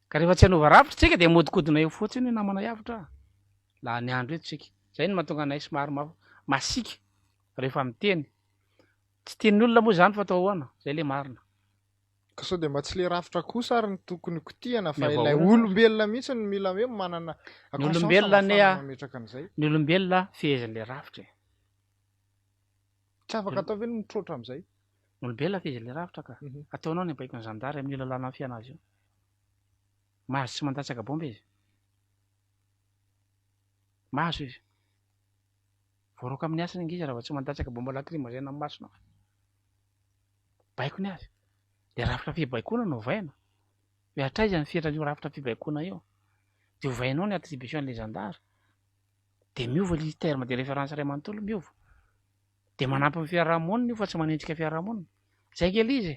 ka rehefa tsy anova rafitra tsika de modikodina eo fotsiny hoe namana yavitra la ny andro eto tsika zay ny mahatonga anay somary masika rehefa miteny tsy tian'ny olona moa zany fa atao ahoana zay le marina ka sao de mba tsy le rafitra kosa ary ny tokony kotihana fa Meva ilay olona. olombelona mihitsy ny mila hoe manana Ny olombelona ane mametraka an'izay ny olombelona fehezan'le rafitra tsy afaka atao ve no mitroatra am'izay ny olombelona fehezan'le rafitra ka ataonao ny baikony zandary amin'ny lalàna ny fiana azy io mahazo tsy mandatsaka bomba izy mahazo izy voaroka amin'ny asany ngizy raha vao tsy mandatsaka bomba lakrimogène amin'ny masonao baikony azy de rafitra fibaikona no ovaina hoe atraiza ny fiatran'io rafitra fibaikona io de ovainao ny attribution an'le zandary de miova le terme de référence ray manontolo miova de manampy ny fiarahamonina io fa tsy manenjika fiarahamonina zay kely izy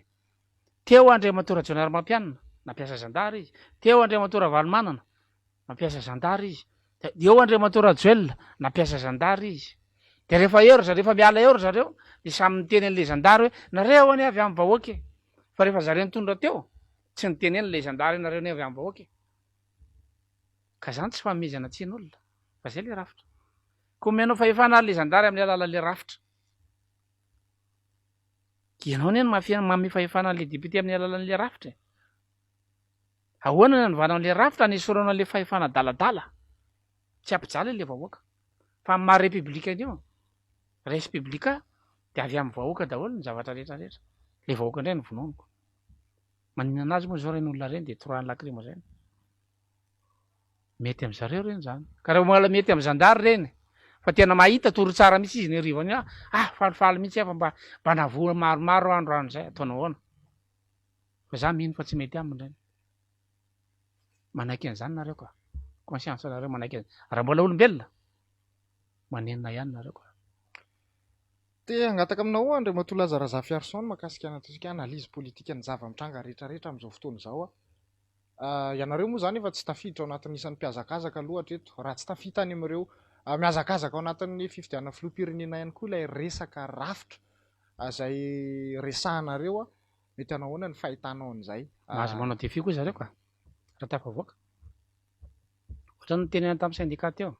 teo Andriamatoa Rajoelina Ramampianina nampiasa zandary izy teo Andriamatoa Ravalomanana nampiasa zandary izy de eo Andriamatoa Rajoelina nampiasa zandary izy de rehefa eo rehefa miala eo ry zareo de samy niteny an'le zandary hoe nareo any avy amin'ny vahoaky fa rehefa zareo nitondra teo tsy niteny eny le zandary nareo any avy amin'ny vahoaky ka zany tsy fanomezana tsin'olona fa zay le rafitra ko menao fahefana ary le zandary amin'ny alalan'le rafitra ianao ny mamy fahefana an'le député amin'ny alalan'le rafitra ahoana ny anovanan'le rafitra ny esorana an'le fahefana daladala tsy ampijaly le vahoaka fa amin'ny maha république anio res publica de avy amin'ny vahoaka daholo ny zavatra rehetrarehetra le vahoaka indray ny vononiko maninana azy moa zao reny olona reny de troany lakrimogène mety am'zareo reny zany ka raha mala mety amy zandary reny fa tena mahita toro tsara mihitsy izy ny rivany falifaly mihitsy fa mba navoa maromaro androany zay ataonao ahoana fa za mino fa tsy mety aminy reny manaiky an'izany nareo ka conscience nareo manaiky raha mbola olombelona manenina ihany nareo ka te angataka aminao Andriamatoa Lazara Zafiarson makasika anatsika analyse politika ny zava-mitranga rehetrarehetra am'izao fotoana zao ianareo moa zany efa tsy tafiditra ao anatin'ny isan'ny mpiazakazaka lohatra eto raha tsy tafita any am'ireo miazakazaka ao anatin'ny fifidianana filoham-pirenena ihany koa ilay resaka rafitra zay resahanareo mety hanao ahoana ny fahitanao an'izay mahazo manao défi koa zareo ka raha tafavoaka ohatra ny tenena tamin'ny syndicat teo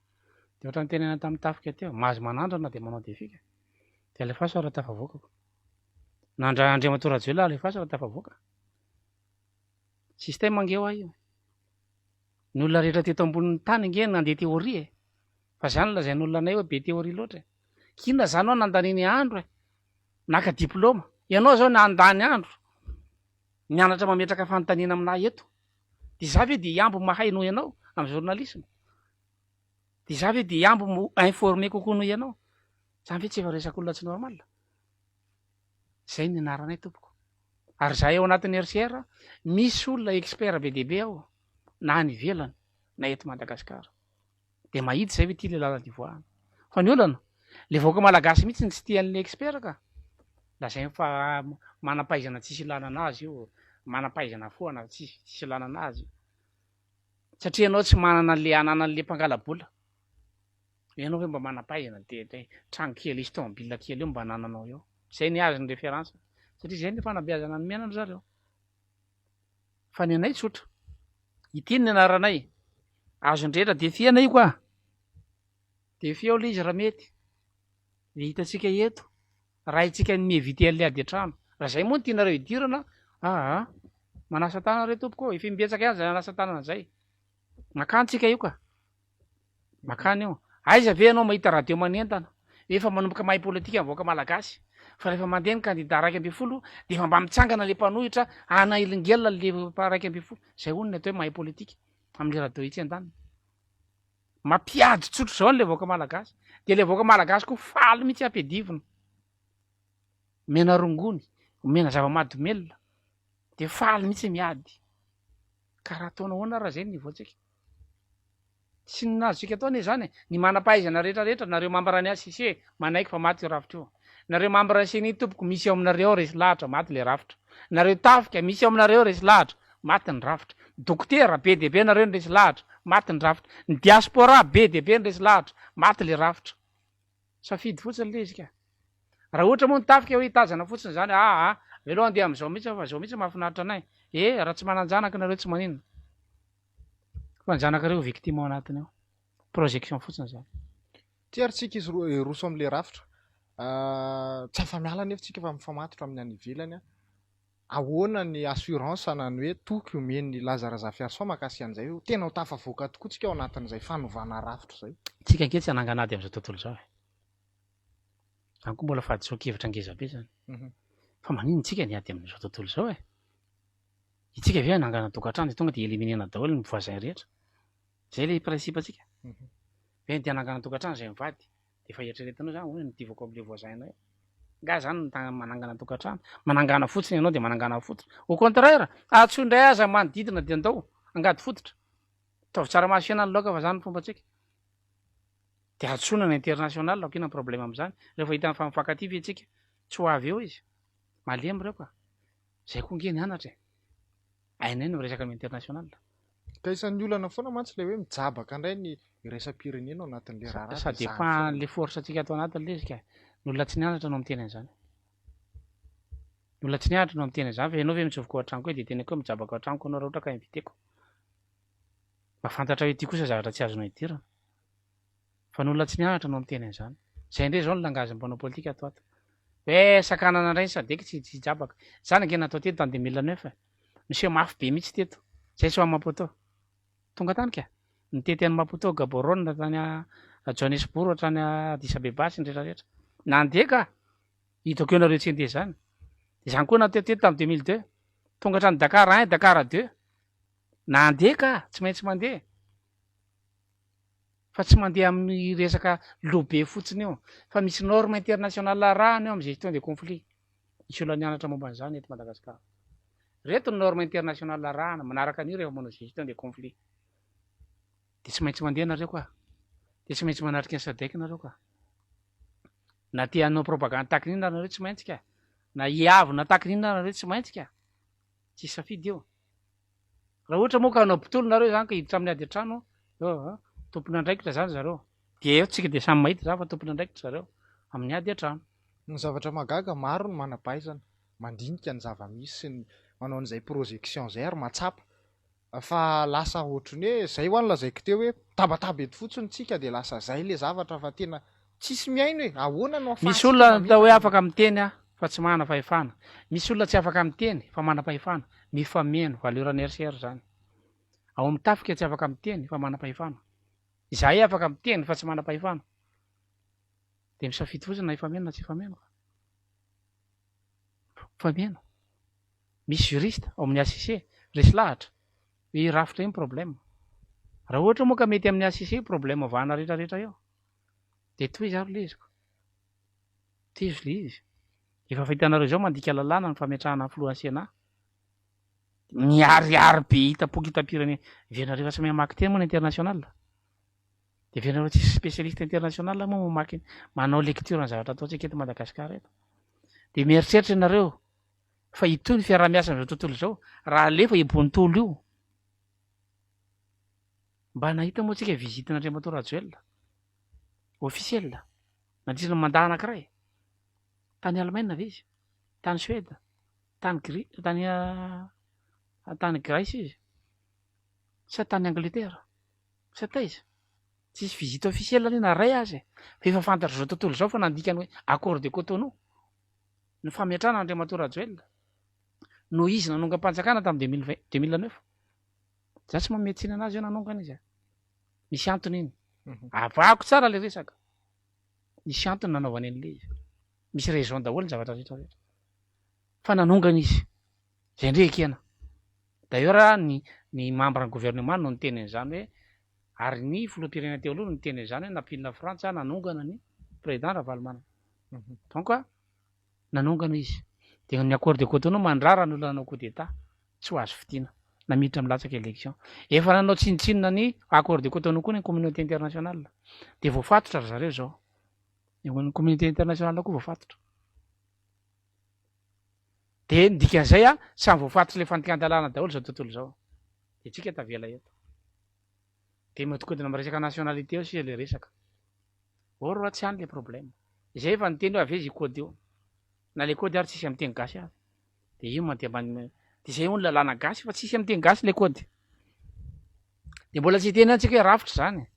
de ohatra ny tenena tamin'ny tafika teo mahazo manandrana de manao défi ka de alefaso raha tafavoakako nandra Andriamatoa Rajoelina alefaso raha tafavoaka système angeo ahy io ny olona rehetra teto ambonin'ny tany nge nandeha théorie fa zany lazain'ny olona anay hoe be théorie loatra kinona zany ao nandaniny andro naka diplôma ianao zao nandany andro nianatra mametraka fanontaniana aminahy eto de za ve de iambo mahay noho ianao amin'ny journalisme de za ve de iambo informé kokoa noho ianao zany ve tsy efa resaka olona tsy normal zay ny anaranay tompoko ary za eo anatin'ny RCR misy olona expert be deaibe ao na any ivelany na eto Madagasikara de mahitsy zay hoe ty le lalana ivoahana fa ny olana le vahoaka malagasy mihitsy ny tsy tian'le expert ka lazay fa manam-pahaizana tsisy ilanana azy io, manam-pahaizana foana tsisy ilanana azy satria ianao tsy manana le ananan'le mpangala-bola ianao hoe mba manam-pahaizana de trano kely izy tômôbila kely io mba anananao eo, zay ny azy ny référence satria zay ny fanabeazana ny miainana zareo. Fa ny anay tsotra itiny ny anaranay azo indrindra de fianay koa de fio le izy raha mety de hitantsika eto raha itsika ny mievity an'le ady an-trano raha zay moa ny tianareo idirana manasa tanana re tompoko efa mimbetsaka ihany zay manasa tanana zay makany tsika io ka makany io aiza ve ianao mahita radio manentana efa manomboka mahay politika mivoaka malagasy fa rehefa mandeha ny candidat 1 de efa mba mitsangana le mpanohitra anailingelona le 1 zay hono ny atao hoe mahay politika amin'le radio itsy an-daniny mampiady tsotro zao le voaka malagasy de le voaka malagasy koa faly mihitsy ampidivina mena rongony mena zava-mahadomelona de faly mihitsy miady ka raha ataona hoana raha zay ny voatsika tsy nazontsika ataony zany ny manam-pahaizana rehetrarehetra nareo mambarany asise manaiky fa maty io rafitra io nareo mambarany seny tompoko misy eo aminareo resy lahatra maty le rafitra nareo tafika misy eo aminareo resy lahatra maty ny rafitra dokotera be deabe nareo ny resy lahatra maty ny rafitra ny diaspora be deabe ny resy lahatra maty le rafitra safidy fotsiny le izy ka raha ohatra moa ny tafika hoe hitazana fotsiny zany velo andeha am'izao mihitsy fa zao mihitsy mahafinaritra anay raha tsy mananjanaka nareo tsy maninona fa nyzanakareo victime ao anatiny ao projection fotsiny zany ty arytsika izy roso am'le rafitra tsy afa miala nefa tsika fa mifamatotra amin'ny any ivelany ahoana ny assurance anany hoe toky omeny lazarazafiary so makasy an'izay io tena ho tafavoaka tokoa tsika ao anatin'izay fanovana rafitra zay tsika nke tsy ananganady am'izao tontolo zao any koa mbola fahadisoakevitra angezabe zany fa manino tsika ny ady amin'izao tontolo zao itsika ve anangana tokantrano tonga de eliminena daholo ny voisin rehetra zay le principe atsika ve de anangana tokantrano zay mivady de fa eritreretanao zany hoe nitivako am'le voisin-nay nga zany manangana tokantrano manangana fotsiny ianao de manangana fotsiny au contraire atso indray aza manodidina de andao angady fototra ataovy tsaramaso fiainany loaka fa zany ny fomba tsika de atsonana international ako ina problème am'zany rehefa hitany fa mifankativy atsika tsy ho avy eo izy malemy reo ka zay koa nge ny anatra ainay no resaka amin'ny international ka isan'ny olana foana mantsy le hoe mijabaka indray ny iresa-pirenena ao anatin'le raharaha ça dépend le force atsika atao anatin'le izy ka ny olona tsy nianatra no miteny an'izany ny olona tsy nianatra no miteny an'izany fa ianao ve mitsofoka ao an-tranoko hoe de tena koa mijabaka ao an-tranoko anao raha ohatra ka inviteko mba fantatra hoe ty kosa zavatra tsy azonao idirana fa ny olona tsy nianatra no miteny an'izany zay indray zao ny langage mpanao politika ato ato hoe sakanana indray sadeky tsy jabaka zany ange natao teto en 2009 monsieur mafy be mihitsy teto zay so Maputo tonga tany ka nitety any Maputo Gaborone tany a Johannesburg hatrany Addis Abeba sy ny rehetrarehetra nandeha ka hitako eo nareo tsy andeha zany de zany koa natao teto tamin'ny 2002 tonga hatrany Dakar 1 Dakar 2 nandeha ka tsy maintsy mandeha fa tsy mandeha amin'ny resaka lobe fotsiny eo fa misy norme international rahany eo amin'ny gestion de conflit misy olona nianatra momba an'izany eto Madagasikara reto ny norme international rahana manaraka an'io rehefa manao gestion de conflit de tsy maintsy mandeha nareo koa de tsy maintsy manatrika ny sadek nareo ka na te hanao propagande taky nina nareo tsy maintsy ka na hiavina taky nina nareo tsy maintsy ka tsy safidy io raha ohatra moa ka hanao mpitolo nareo zany ka hiditra amin'ny ady an-trano tompony andraikitra zany zareo de eo tsika de samy mahita zany fa tompony andraikitra zareo amin'ny ady an-trano ny zavatra magaga maro ny manam-pahaizana mandinika ny zava-misy sy ny manao an'izay projection zay ary matsapa fa lasa ohatrany hoe zay ho any lazaiko teo hoe tabataba eto fotsiny tsika de lasa zay le zavatra fa tena tsisy miaino hoe ahoana no misy olona natao hoe afaka miteny fa tsy manana fahefana misy olona tsy afaka miteny fa manam-pahefana mifameno valeur anniversaire zany ao amin'ny tafika tsy afaka miteny fa manam-pahefana izahay afaka miteny fa tsy manam-pahefana de misafidy fotsiny na ifameno na tsy ifameno fameno misy juriste ao amin'ny ACC resy lahatra hoe rafitra iny problème raha ohatra moa ka mety amin'ny ACC problème vahana rehetrarehetra eo de toy zaro le iziko tezo le izy efa fahitanareo zao mandika lalàna ny fametrahana influencena miariary be hitapoky hitapirany venareo fa tsy mahay mamaky teny moa ny international De fianarao tsisy spécialiste international moa mamaky manao lecture ny zavatra ataontsika eto Madagasikara eto. De mieritreritra ianareo fa ito ny fiaraha-miasa amin'izao tontolo izao raha alefa hibontolo io. Mba nahita moa tsika vizitin'Andriamatoa Rajoelina officiel nandrisana mandat anankiray tany Allemagne ve izy, tany Suède, tany Grèce izy, sa tany Angleterre, sa taiza. Tsisy vizity officiel anie na ray azy. Fa efa fantatra zao tontolo zao fa nandikany hoe accord de Cotonou ny fametrahana Andriamatoa Rajoelina no izy nanonga-panjakana tamin'ny 2009. Za tsy mametsiny anazy io nanongana izy. Misy antony iny. Avako tsara le resaka. Misy antony nanaovany an'le izy. Misy raison daholo ny zavatra rehetra rehetra. Fa nanongana izy. Zay ndreky iana. D'ailleurs ny membre ny gouvernement no niteny an'izany hoe ary ny filoham-pirenena teo aloha no niteny an'izany hoe nampilina Frantsa nanongana ny président Ravalomanana. Donc nanongana izy. De ny accord de Cotonou mandrara ny olona nanao coup d'état tsy ho azo fitiana. Namiditra milatsaka élection. Efa nanao tsinitsinina ny accord de Cotonou koa ny communauté internationale. De voafatotra zareo zao. Ny communauté internationale koa voafatotra. De ny dikan'izay samy voafatotra le fandikan-dalàna daholo zao tontolo zao. De tsika tavela eto. De matokodina amin'ny resaka nationalité eo sisa le resaka. Raha tsy hany le problème. Izay efa niteny hoe avy izy kôdy eo. Na le kôdy ary tsisy amin'ny teny gasy ary. De io mandeha ambany. De zay hono lalàna gasy fa tsisy amin'ny teny gasy le kôdy. De mbola tsy teny antsika hoe rafitra zany.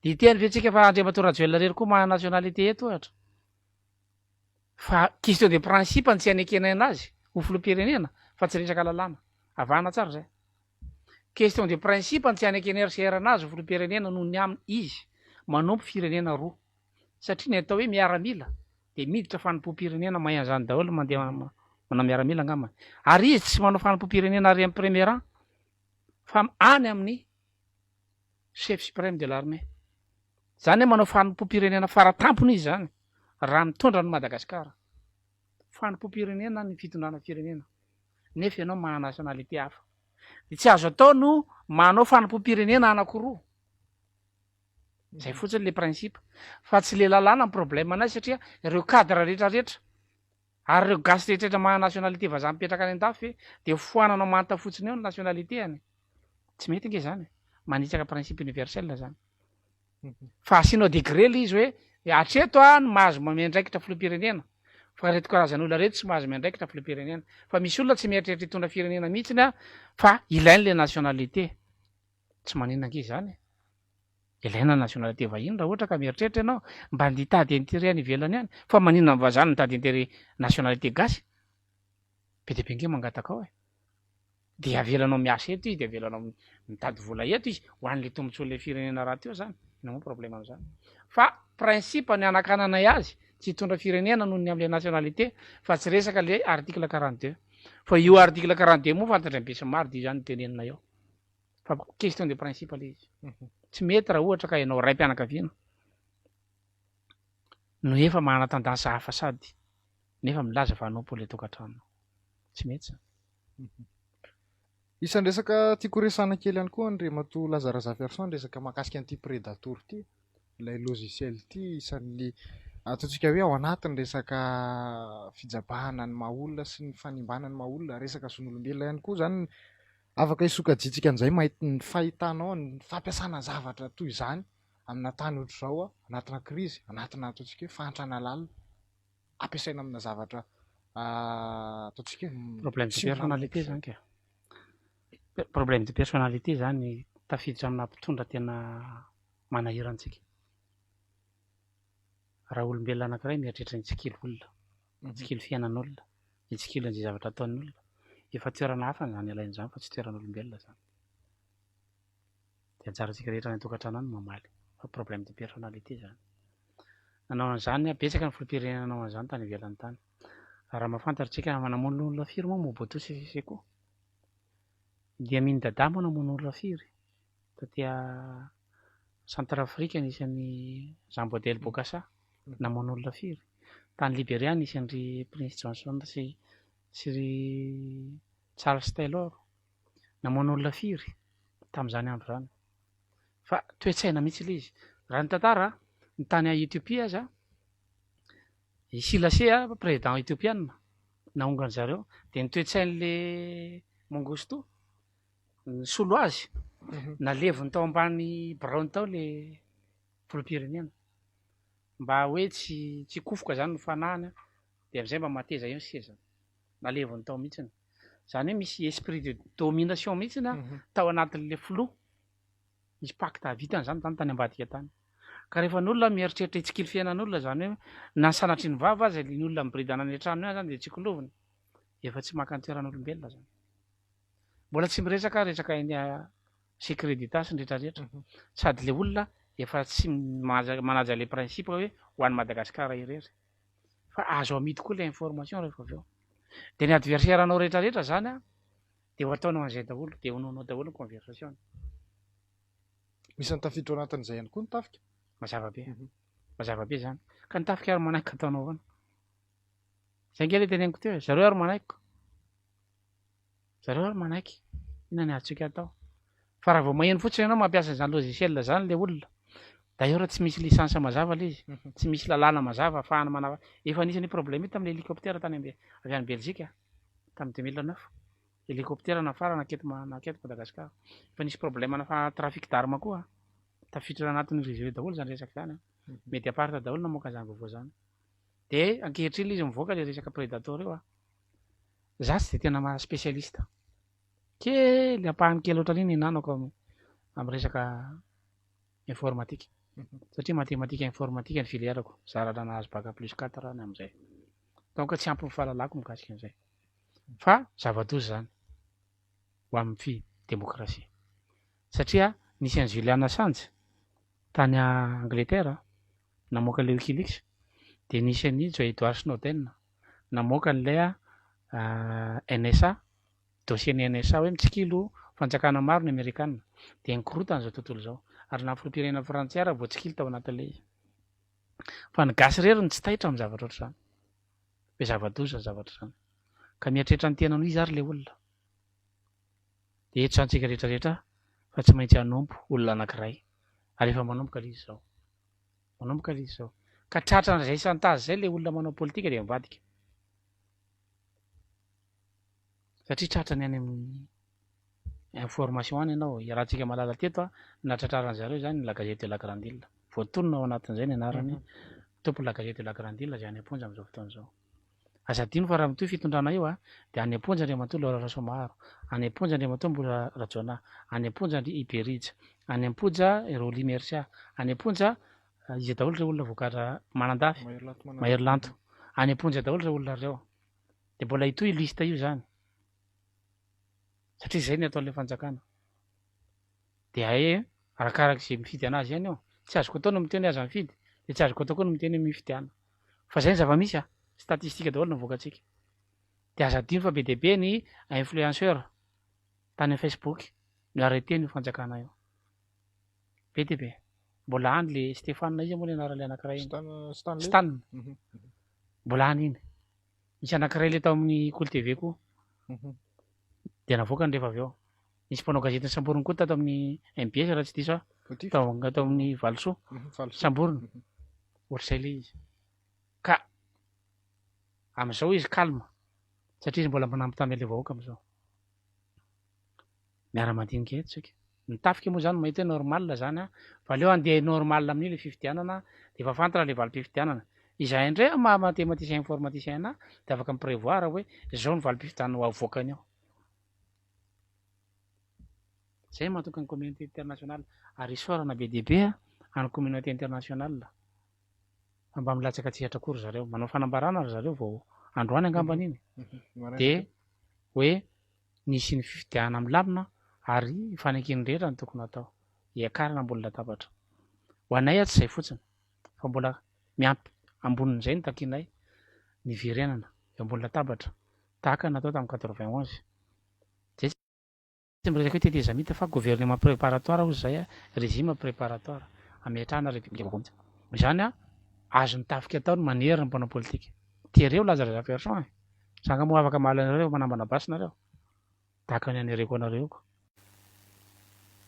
De teny fetsika fa Andriamatoa Rajoelina rery koa maha nationalité eto ohatra. Fa question de principe ny tsy anekena anazy ho filoham-pirenena fa tsy resaka lalàna. Avana tsara zay. Question de principe ny tsy anekena RCR anazy ho filoham-pirenena noho ny aminy izy manompo firenena roa. Satria ny atao hoe miaramila de miditra fanompoam-pirenena mahay an'izany daholo mandeha manao miaramila angamba. Ary izy tsy manao fanompoam-pirenena ary amin'ny premier rang fa any amin'ny chef suprême de l'armée. Zany hoe manao fanompoam-pirenena faratampony izy zany raha mitondra ny Madagasikara. Fanompoam-pirenena ny fitondrana firenena. Nefa ianao maha nationalité hafa. De tsy azo atao no manao fanompoam-pirenena anankiroa. Zay fotsiny le principe. Fa tsy le lalàna ny problème anazy satria ireo cadre rehetra rehetra ary ireo gasy rehetra rehetra maha nationalité vazaha mipetraka any an-dafy de foanana manta fotsiny eo ny nationalité any. Tsy mety nge zany. Manitsaka principe universel zany. Fa asianao degré le izy hoe hatreto no mahazo miandraikitra filoham-pirenena. Fa reto karazan'olona reto tsy mahazo miandraikitra filoham-pirenena. Fa misy olona tsy mieritreritra hitondra firenena mihitsiny fa ilainy le nationalité. Tsy maninona ange zany. Ilaina nationalité vahiny raha ohatra ka mieritreritra ianao mba hitady intérêt any ivelany any. Fa maninona ny vazany mitady intérêt nationalité gasy. Be dia be nge mangataka ao e. De avelanao miasa eto izy de avelanao mitady vola eto izy ho an'le tombontson'le firenena raha teo zany. Ina moa problème amin'izany. Fa principe ny anakananay azy tsy hitondra firenena noho ny amin'le nationalité fa tsy resaka le article 42. Fa io article 42 moa fantatra be sy maro dia zany tenenina eo. Fa question de principe le izy. Tsy mety raha ohatra ka ianao raim-pianakaviana no efa manana tendance hafa sady nefa milaza fa hanao le tokantrano. Tsy mety zany. Isan'ny resaka tiako resana kely ihany koa Andriamatoa Lazara Zafiarson resaka mahakasika an'ity Predator ity, ilay logiciel ity isan'ny ataontsika hoe ao anatin'ny resaka fijabahana ny maha olona sy ny fanimbana ny maha olona, resaka zon'olombelona ihany koa zany afaka isokajitsika an'izay ny fahitanao ny fampiasana zavatra toy izany amina tany ohatr'izao anatina krizy, anatina ataontsika hoe fahantrana lalina ampiasaina amina zavatra ataontsika hoe problème de personnalité zany ke. Problème de personnalité zany tafiditra amina mpitondra tena manahirantsika. Raha olombelona anankiray mieritreritra ny tsikilo olona, tsikilo fiainan'olona, ny tsikilo an'izay zavatra ataon'olona, efa toerana hafa zany alain'izany fa tsy toeran'olombelona zany. De anjarantsika rehetra ny tokantrano any mamaly. Fa problème de personnalité zany. Nanao an'izany betsaka ny filoham-pirenena nanao an'izany tany ivelany tany. Raha mahafantatritsika manamono olona firy moa Mobutu Sese Seko. Idi Amin Dada moa namono olona firy. Taty Centrafrika anisan'ny Jean Bodel Bokassa namono olona firy. Tany Libéria anisan'ny Prince Johnson sy ry Charles Taylor namono olona firy tamin'izany andro zany. fa toetsaina mihitsy ilay izy. Raha ny tantara ny tany Etiopia aza i Silase président etiopiana naongany zareo de ny toetsain'le Mengistu ny solo azy nalevony tao ambany Brown tao le filoham-pirenena mba hoe tsy kofoka zany no fanahany de am'izay mba mateza eo ny seza nalevony tao mihitsiny zany hoe misy esprit de domination mihitsiny tao anatin'le filoha misy pacte vitany zany tany ambadika tany ka rehefa ny olona mieritreritra hitsikily fiainan'olona zany hoe na sanatry ny vava aza ny olona mibiridana any an-trano zany de tsy koloviny efa tsy maka ny toeran'olombelona zany mbola tsy miresaka eny secret d'état sy ny rehetrarehetra sady le olona efa tsy manaja le principe hoe ho an'ny Madagasikara irery fa azo amidy koa le information rehefa avy eo de ny adversaire anao rehetrarehetra zany de ho ataonao an'izay daholo de honoanao daholo ny conversation misy ny tafiditra ao anatin'izay ihany koa ny tafika mazava be zany ka ny tafika ary manaiky ataonao avana zay ngely teneniko teo zareo ary manaiky ina ny azotsika atao fa raha vao maheno fotsiny ianao mampiasa zany logiciel zany le olona d'ailleurs tsy misy licence mazava le izy tsy misy lalàna mazava ahafahana manava efa nisy ny problème io tamin'ny hélicoptère tany avy any Belgique tamin'ny 2009 hélicoptère nafara naketo Madagasikara fa nisy problème na trafic d'armes koa tafiditra anatin'ny réseau daholo zany resaka zany mety aparta daholo namoaka zany vaovao zany de ankehitriny izy mivoaka le resaka prédateur io za tsy de tena ma spécialiste kely ampahany kely ohatran'iny nanako amin'ny resaka informatique satria mathématique informatique ny filièrako zarana nahazo bac plus 4 ny am'izay donc tsy ampy ny fahalalako mikasika an'izay fa zava-doza zany ho amin'ny démocratie satria nisy an'i Julian Assange tany Angleterre namoaka le Wikileaks de nisy an'i Edward Snowden namoaka an'ilay NSA dossier ny NSA hoe mitsikilo fanjakana maro ny Amerikanina de nikorotana zao tontolo zao ary na filoham-pirenena frantsay ara vao tsikilo tao anatin'le izy fa ny gasy rery ny tsy taitra amin'ny zavatra ohatr' zany hoe zava-doza zavatra zany ka mieritreritra ny tenany izy ary le olona de eto zantsika rehetrarehetra fa tsy maintsy hanompo olona anankiray ary efa manomboka le izy zao ka tratra n'izay santazy zay le olona manao politika de mivadika satria tratra ny any amin'ny information any ianao rahantsika malala teto na tratraran zareo zany la gazette de la grande île voatonona ao anatin'izay ny anarany tompo la gazette de la grande île zay any am-ponja am'izao fotoana zao azadino fa raha mitoy fitondrana io de any am-ponja andriamatoa Laura Rasomaharo any am-ponja andriamatoa Mbola Rajona any am-ponja Iberija any am-ponja Roly Mercia any am-ponja izy daholo reo olona voakatra manandafy Mahery-Lanto any am-ponja daholo reo olona reo de mbola itoy lista io zany satria zay ny ataon'le fanjakana de ae arakarak'izay mifidy anazy ihany eo tsy azoko atao no miteny aza mifidy de tsy azoko atao koa no miteny mifidiana fa zay ny zava-misy statistika daholo no voakatsika de azadino fa be de be ny influenceur tany amin'ny Facebook no arrêté ny fanjakana io be de be mbola any le Stéphane izy moa le anarale anankiray Stan mbola any iny misy anankiray le tao amin'ny Cool TV koa de navoaka ny rehefa avy eo nisy mpanao gazetiny Samboriny koa tato amin'ny MBS raha tsy diso tao amin'ny Valosoa Samboriny ohatr'izay le izy ka am'izao izy calme satria izy mbola manampy tamy le vahoaka am'izao miara-mandinika eto tsika nitafika moa zany mahita hoe normal zany fa leo andeha normal amin'io le fifidianana de efa fantatra le valim-pifidianana izahay indray mathématicien informaticien na de afaka miprévoir hoe zao ny valim-pifidianana ho avoakany ao zay mahatoka ny communauté internationale ary isorana be dehibe any communauté internationale fa mba milatsaka tsihatra kory zareo manao fanambarana ry zareo vao androany angambany iny de hoe nisy ny fifidiana milamina ary fanekiny rehetra ny tokony atao iakarana ambony latabatra ho anay tsy zay fotsiny fa mbola miampy ambonin'izay ny takinay ny virenana eo ambony latabatra tahaka natao tamin'ny 91 zay tsy miresaka hoe teteza mita fa gouvernement préparatoire hozy zay régime préparatoire ametrahana république konja zany azo nitafika atao ny manery ny mpanao politika tereo Lazare Persson sanga moa afaka mahalanareo manambana basinareo tahaka ny anereko anareo ko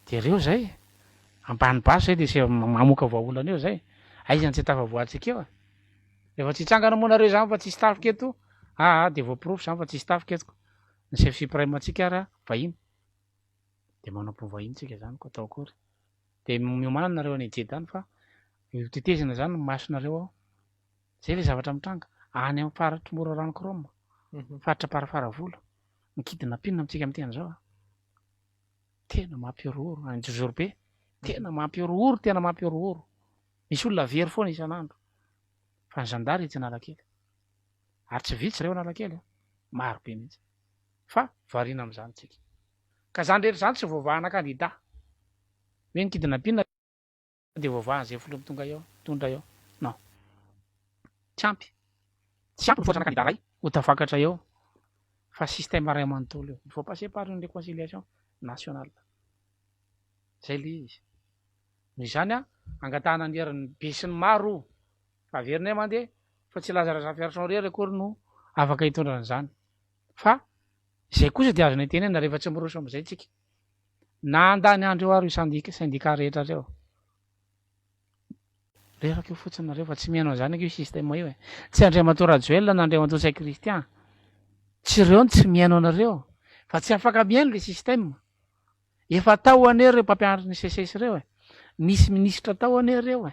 de reo zay ambany basy zay de sy mamoaka vahaolana eo zay aizany tsy tafavoahantsika eo rehefa tsy hitsangana moa nareo zany fa tsisy tafika eto de voapirofo zany fa tsisy tafika etiko ny chef suprême antsika ara vahiny de manampo vahiny tsika zany ko atao akory de miomana nareo any ejedany fa tetezina zany masonareo ao zay le zavatra mitranga any amin'ny faratry mora ranokoroma faritra parafaravola mikidina mpinina amitsika am'tena zao tena mampiorohoro any jojoro be tena mampiorohoro tena mampiorohoro misy olona very foana isan'andro fa ny zandary etsy Analakely ary tsy vitsy reo Analakely maro be mihitsy fa variana am'zany tsika ka zany rehetra zany tsy voavahana kandida hoe nikidina mpinina de voavahana zay folo tonga eo tondra eo non tsy ampy mivoatra kandida ray ho tafakatra eo fa système ray amanontolo eo il faut passer par une réconciliation nationale zay le izy noho izany angatahana ny herin'ny be sy ny maro fa averinay mandeha fa tsy lazaraza fiaratranao rery akory no afaka hitondra n'izany fa zay kosa de azonay tena na rehefa tsy miroso am'izay tsika na andany andreo ary syndicat rehetra reo reraka eo fotsiny nareo fa tsy mihaino an'izany io système io tsy Andriamatoa Rajoelina na Andriamatoa Say Christian tsy reo tsy mihaino anareo fa tsy afaka mihaino le système efa tao ane reo mpampianatra ny CCS reo misy ministra tao ane reo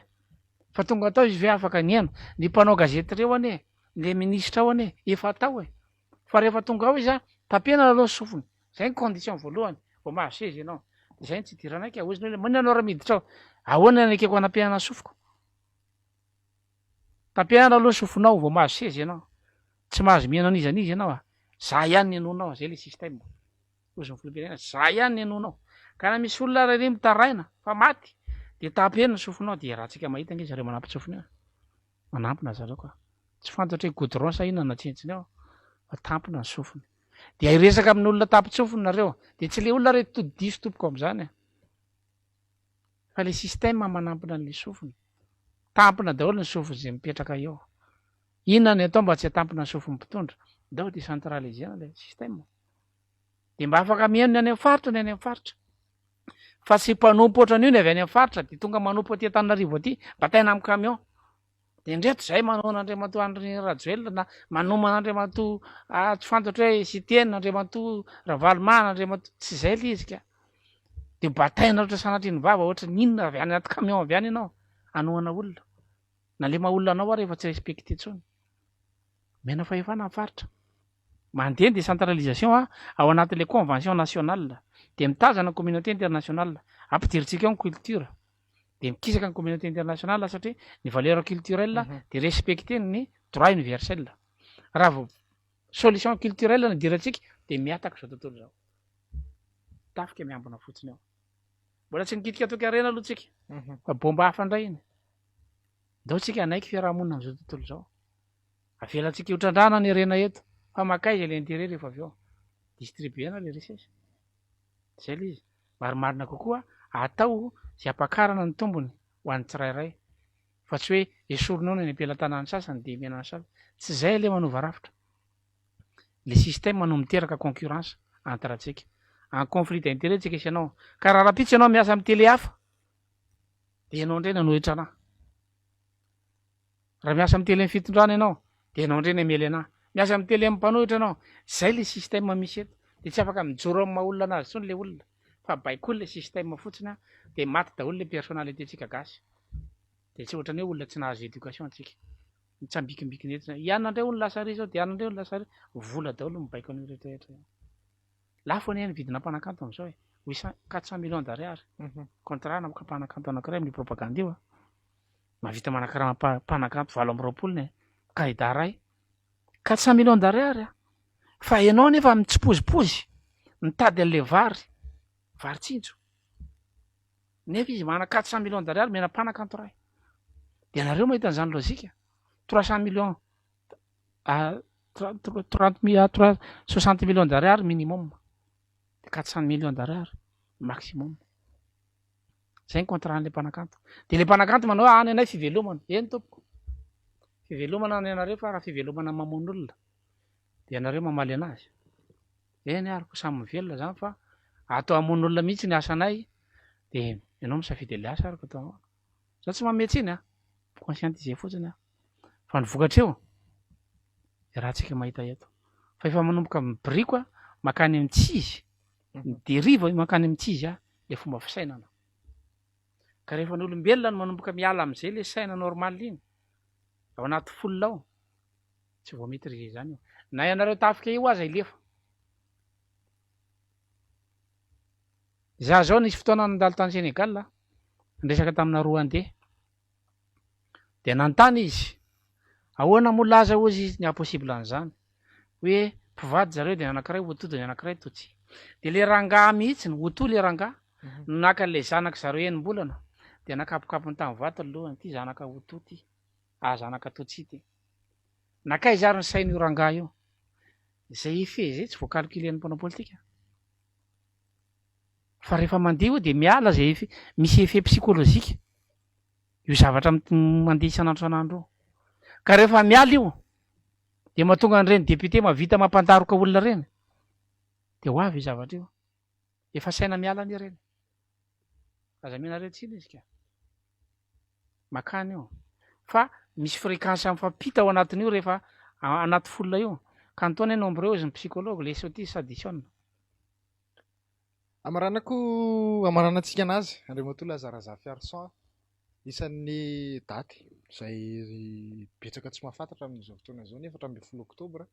fa tonga tao izy ve afaka nihaino ny mpanao gazety reo ane le ministra ao ane efa tao fa rehefa tonga ao izy tapena aloha sofiny zay ny condition voalohany vao mahazo sezy ianao zay ny tsy idiranaiky oziny hoe manao ra-miditra ao ahoana anakeko hanampianana sofiko tapehana aloha sofinao vao mahazo sezy ianao tsy mahazo mihaino an'izanizy ianao za ihany ny enonao zay le système oziny filopirenena za ihany ny enonao ka na misy olona rary mitaraina fa maty de tapena ny sofinao de rahantsika mahita nge zareo manampy sofiny manampina zareo ka tsy fantatra hoe goudron sa inona natsentsiny ao fa tampina ny sofiny de iresaka amin'ny olona tampitsofiny nareo de tsy le olona re todidiso tompoko am'zany fa le système manampina an'le sofiny tampina daholo ny sofiny zay mipetraka eo inona ny atao mba tsy hatampina ny sofiny mpitondra dao décentralisena le système de mba afaka mihaino ny any amin'ny faritra ny any amin'ny faritra fa tsy mpanompo ohatran'io ny avy any amin'ny faritra de tonga manompo aty Antananarivo aty bataina amin'ny camion de ndreto zay manao n'Andriamatoa Andry Rajoelina na manoma n'Andriamatoa tsy fantatra hoe Sitena Andriamatoa Ravalomanana Andriamatoa tsy zay le izy ka de bataina ohatra sanatriny vava ohatra ny inona avy any anaty camion avy any ianao anoana olona na le maha olona anao rehefa tsy respecté tsony mena fahefana amin'ny faritra mandeha ny décentralisation ao anatin'le convention nationale de mitazana ny communauté internationale ampidiritsika eo ny culture de mikisaka ny communauté internationale satria ny valeur culturelle de respecté ny droit universel raha vao solution culturelle ny diratsika de miataka zao tontolo zao tafika miambina fotsiny ao mbola tsy nikitika tokarena aloha tsika fa bomba hafa indray iny ndao tsika anaiky fiarahamonina am'izao tontolo zao avelatsika hotrandrana ny arena eto fa makaiza le intérêt rehefa avy eo distribuena le richesse zay le izy marimarina kokoa atao zay ampakarana ny tombony ho an'ny tsirairay fa tsy hoe esorinao ny ampelantanany sasany de menana sasany tsy zay le manova rafitra le système no miteraka concurrence entre atsika en conflit d'intérêt tsika isanao ka raha rapitsy ianao miasa amin'ny télé hafa de ianao indray nanohitra anahy raha miasa amin'ny télé fitondrana ianao de ianao indray namely anahy miasa amin'ny télé amin'ny mpanohitra ianao zay le système misy eto de tsy afaka mijoro amin'ny maha olona anazy tsony le olona fa baikoly le système fotsiny de maty daholo le personnalité tsika gasy de tsy ohatrany hoe olona tsy nahazo éducation tsika mitsambikimbikiny eto ianandray olona lasary zao de ianandray olona lasary vola daholo mibaiko an'io rehetrarehetra lafo any vidina mpanakanto am'izao 400 millions d'ariary contrat na mpanakanto anankiray amin'ny propagande io mavita manakara mpanakanto 7 kaida ray 400 millions d'ariary fa ianao nefa mitsipozipozy mitady an'le vary tsinjo nefa izy mana 400 millions d'ariary mena mpanakanto ray de nareo mahita an'izany lozika 300 millions 60 millions d'ariary minimum de 400 millions d'ariary maximum zay ny contrat n'le mpanakanto de le mpanakanto manao any anay fivelomana eny tompoko fivelomana any anareo fa raha fivelomana mamono olona de anareo mamaly anazy eny ary ko samy mivelona zany fa atao amono olona mihitsy ny asanay de ianao misafidy ilay asa araka atao. Zaho tsy mametsy iny conscientiser fotsiny fa ny vokatra eo de raha tsika mahita eto. Fa efa manomboka mibriko makany amin'ny tsizy, deriva makany amin'ny tsizy le fomba fisainana. Ka rehefa ny olombelona no manomboka miala amin'izay le saina normaly iny ao anaty folona ao tsy vao maîtriser zany io. Na ianareo tafika io aza ilefa. Za zao nisy fotoana nandalo tany Senegal resaka tamina Rwandais. De nanontany izy, ahoana mo laza ozy izy ny impossible an'izany? Hoe mpivady zareo de anankiray Hutu de anankiray Tutsi. De le rangahy mihitsy ny Hutu le rangahy naka le zanaka zareo enim-bolana de nakapokapony tamin'ny vatany lohany, ty zanaka Hutu ty, zanaka Tutsi ty. Nakay zary ny sain'io rangahy io. Zay effet zay tsy voacalculen'ny mpanao politika. Fa rehefa mandeha de miala zay effet, misy effet psychologique io zavatra mandeha isan'andro. Ka rehefa miala io de mahatonga an'ireny député mahavita mampandaroka olona reny de ho avy zavatra io. Efa saina miala any reny. Aza menareo tsiny izy ka. Makany io. Fa misy fréquence mifampita ao anatin'io rehefa anaty folona io. Quand on est nombreux ny psychologue les sottises s'additionnent. Amaranantsika anazy Andriamatoa Lazara Fiarson isan'ny daty izay betsaka tsy mahafantatra amin'izao fotoana izao ny 14 Oktobra.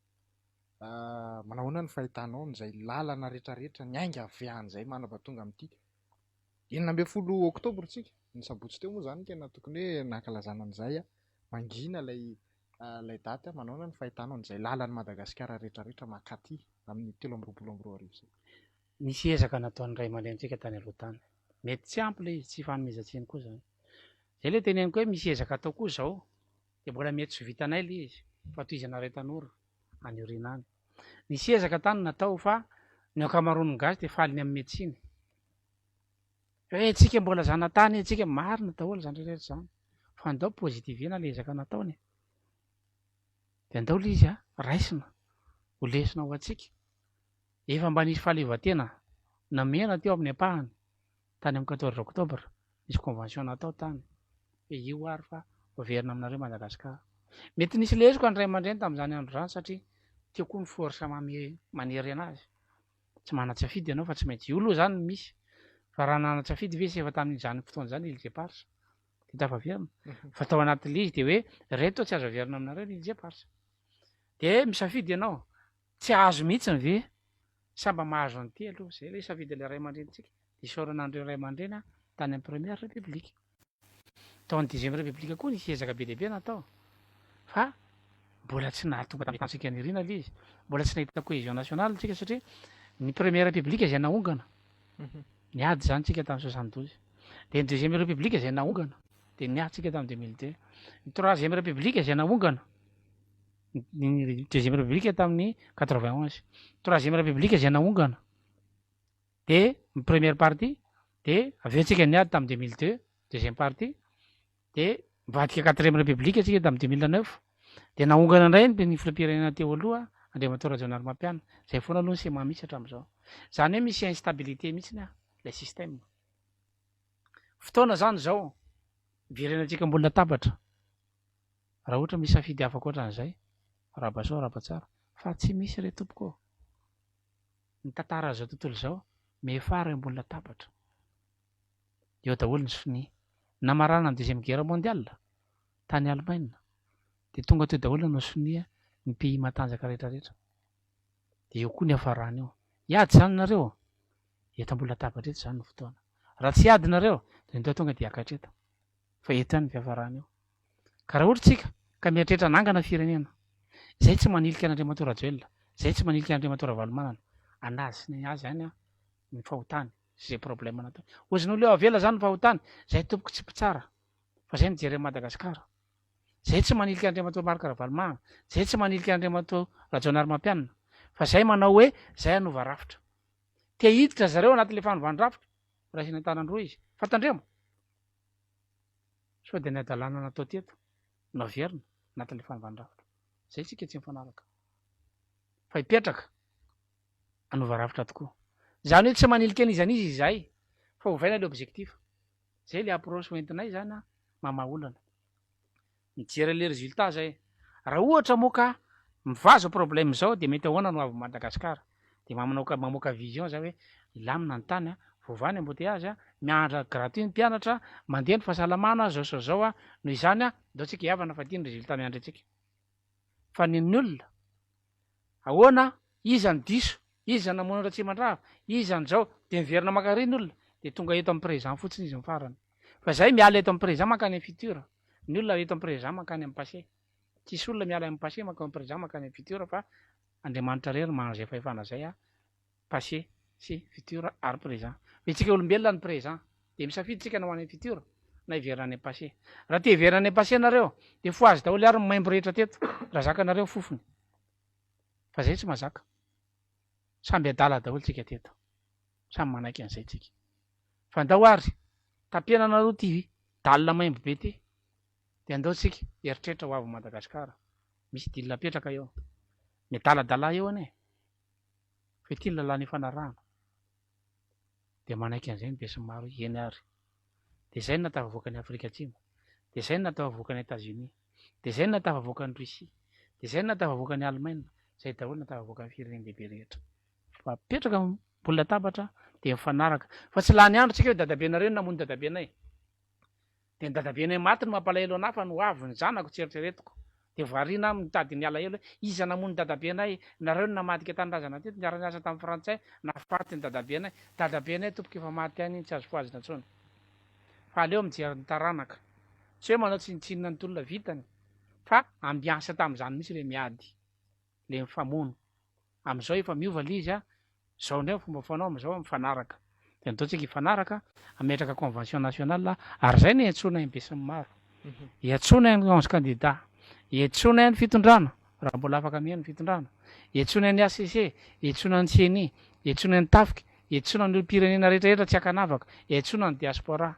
Manahoana ny fahitanao n'izay lalana rehetrarehetra ny ainga avean'izay manabatonga amin'ity 14 Oktobra tsika ny sabotsy teo moa zany tena tokony hoe nankalazana an'izay mangina ilay daty. Manahoana ny fahitanao n'izay lalan'ny Madagasikara rehetrarehetra makaty amin'ny 13 Nisy ezaka nataon'ny ray aman-drenitsika tany aloha tany. Mety tsy ampy le izy, tsy fanomezan-tsiny koa zany. Zay le teneniko hoe misy ezaka atao koa zao de mbola mety tsy vitanay le izy fa toy izy anareo tanora any aoriana any. Nisy ezaka tany natao fa ny ankamaroan'ny gasy de faliny amin'ny médecine. Hoe tsika mbola zanatany, tsika marina daholo zany rehetra zany. Fa andao pozitivena le ezaka nataony. De andao le izy raisina, ho lesina ho atsika. Efa mba nisy fahaleovan-tena namena teo amin'ny ampahany tany amin'ny 14 Oktobra nisy convention natao tany hoe io ary fa hoverina aminareo Madagasikara. Mety nisy lezoko ny ray aman-dreny tamin'izany andro zany satria teo koa ny forsa manery anazy. Tsy manan-tsafidy ianao fa tsy maintsy io aloha zany misy. Fa raha nanan-tsafidy ve sy efa tamin'izany fotoana zany Ilze Parsa de tafaverina. Fa tao anatin'ilay izy de hoe reto tsy azo averina aminareo Ilze Parsa. De misafidy ianao tsy azo mihitsy ny ve samba mahazo an'ity aloha zay le safidy le ray aman-drenitsika. De isaoran'andreo ray aman-dreny tany amin'ny première république. Tao amin'ny 10e république koa nisy ezaka be lehibe natao. Fa mbola tsy nahatonga tamintsika nirina le izy. Mbola tsy nahita cohésion nationale tsika satria ny première république izay nahongana. Niady zany tsika tamin'ny 72. De ny 2e république izay nahongana. De niady tsika tamin'ny 2002. Ny 3e république izay nahongana. Ny 2e république tamin'ny 91. 3e république izay nahongana. De ny première partie de aveo tsika niady tamin'ny 2002, deuxième partie de mivadika 4e république tsika tamin'ny 2009. De nahongana indray ny filoham-pirenena teo aloha Andriamatoa Rajaonary Mampiana. Zay foana aloha ny sema misy hatramin'izao. Zany hoe misy instabilité mihitsy le système. Fotoana zany zao virenantsika mbola tabatra. Raha ohatra misy safidy afaka ohatran'izay rabaso rabatsara fa tsy misy re tompoko. Ny tantara zao tontolo zao mefara mbola tabatra. Eo daholo ny sony namarana ny 2e guerre mondiale tany Allemagne de tonga teo daholo no sonia ny pays matanjaka rehetrarehetra. De eo koa ny hafarana eo. Iady zany nareo eto mbola tabatra eto zany ny fotoana. Raha tsy iady nareo de ndao tonga de akatreto. Fa eto ihany ny fiafarana eo. Ka raha ohatra tsika ka mieritreritra nangana firenena. Zay tsy manilika an'Andriamatoa Rajoelina, zay tsy manilika an'Andriamatoa Ravalomanana. Anazy ny azy any ny fahotany zay problème natao. Ozin'olo eo avela zany ny fahotany, zay tompoko tsy pitsara. Fa zay nijery Madagasikara. Zay tsy manilika Andriamatoa Marc Ravalomanana, zay tsy manilika Andriamatoa Rajaonary Mampianina. Fa zay manao hoe zay anova rafitra. Te hiditra zareo anatin'le fanovany rafitra, raisina tanandroa izy. Fantandremo? Sao de ny adalàna natao teto, naverina anatin'le fanovany rafitra. Zay tsika tsy mifanaraka. Fa hipetraka anova rafitra tokoa. Zany hoe tsy manilika an'izy an'izy izay, fa ovaina le objectif. zay le approche hoentinay zany a mamaolana mijery le résultat zay. Raha ohatra moa ka mivazo problème zao de mety ahoana no avy Madagasikara de mamoaka vision zay hoe ilamina ny tany a voavany embouteillage a miandra gratuit ny mpianatra mandeha ny fahasalamana zao a noho izany a ndao tsika hiavana fa ty ny résultat miandry atsika fa ny olona ahoana iza ny diso iza namonatra Tsimandrava iza ny zao de miverina makary ny olona de tonga eto amin'ny présent fotsiny izy mifarany fa zay miala eto amin'ny présent makany amin'ny futur ny olona eto amin'ny présent makany amin'ny passé tsisy olona miala amin'ny passé makany amin'ny présent makany amin'ny futur fa Andriamanitra rery manao zay fahefana zay a passé sy futur ary présent fa itsika olombelona ny présent de misafidy tsika na ho any futur na hiverina any passé raha te hiverina any passé nareo de foazy daholo ary maimbo rehetra teto raha zakanareo fofony fa zay tsy mahazaka samby adala daholo tsika teto samy manaiky an'izay tsika fa andao ary tampiananareo ty dalina maimbo be ty de andao tsika eritreritra ho avy Madagasikara misy dilina petraka eo miadaladala eo ane fa ty ny lalàna ifanarahana de manaiky an'izay ny be sy maro eny ary de zay ny natafavoaka ny Afrika Atsimo de zay ny natafavoaka ny États-Unis de zay ny natafavoaka ny Russie de zay ny natafavoaka ny Allemagne zay daholo natafavoaka ny firenendehibe rehetra fa petraka mbola latabatra de mifanaraka fa tsy lany andro tsika hoe dadabenareo namony dadabenay de ny dadabenay maty no mampalahelo anay fa no avy ny zanako tseritreretiko de varina mitady ny alahelo iza namony dadabenay nareo no namadika tanindrazana teto niara-niasa tamin'ny frantsay nafaty ny dadabenay tompoka efa maty any tsy azo foazina tsony fa aleo mijery ny taranaka tsy hoe manao tsinitsinina ny tolona vitany fa ambiansa tamin'izany misy le miady le mifamono am'izao efa miova le izy a zao ndray fomba fanao am'izao mifanaraka de ataotsika hifanaraka ametraka convention nationale ary zay ny iantsona ny be sy ny maro iantsona ny onze candidat iantsona ny fitondrana raha mbola afaka mihaino ny fitondrana iantsona ny ACC iantsona ny CNI iantsona ny tafika iantsona ny pirenena rehetrarehetra tsy akanavaka iantsona ny diaspora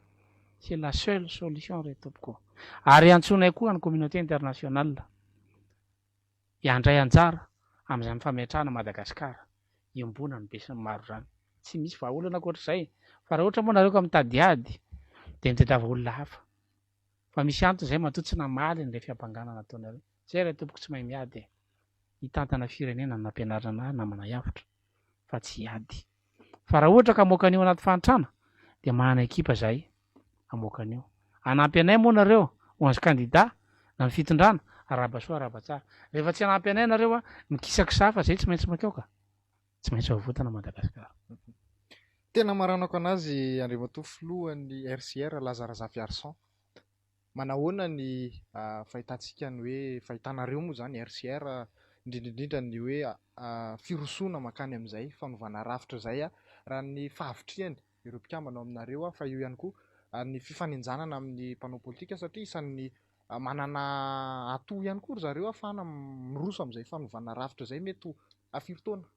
c'est la seule solution re tompoko ary iantsonay koa ny communauté internationale iandray anjara am'izany fametrahana Madagasikara iombona ny be sy ny maro zany tsy misy vahaolana akoatr'izay fa raha ohatra moa nareo ka mitady ady de mitadiava olona hafa fa misy antony zay matoa tsy namaly ny le fiampanganana ataonareo zay raha tompoko tsy mahay miady hitantana firenena nampianarana namana hafitra fa tsy ady fa raha ohatra ka amoaka an'io anaty fantrana de manana ekipa zay amoaka an'io anampy anay moa nareo onze candidat na ny fitondrana arabasoa arabatsara rehefa tsy anampy anay nareo a mikisaka safa zay tsy maintsy makeo ka tsy maintsy vavotana Madagasikara tena maranako anazy Andriamatoa filohan'ny RCR Lazara Zafiarson manahoana ny fahitantsika ny hoe fahitanareo moa zany RCR indrindraindrindra ny hoe firosoana makany amin'izay fanovana rafitra zay a raha ny fahavitriany ireo mpikambana aminareo a fa io ihany koa ny fifaninjanana amin'ny mpanao politika satria isan'ny manana atoa ihany koa ry zareo ahafahana miroso amin'izay fanovana rafitra zay mety afiry taona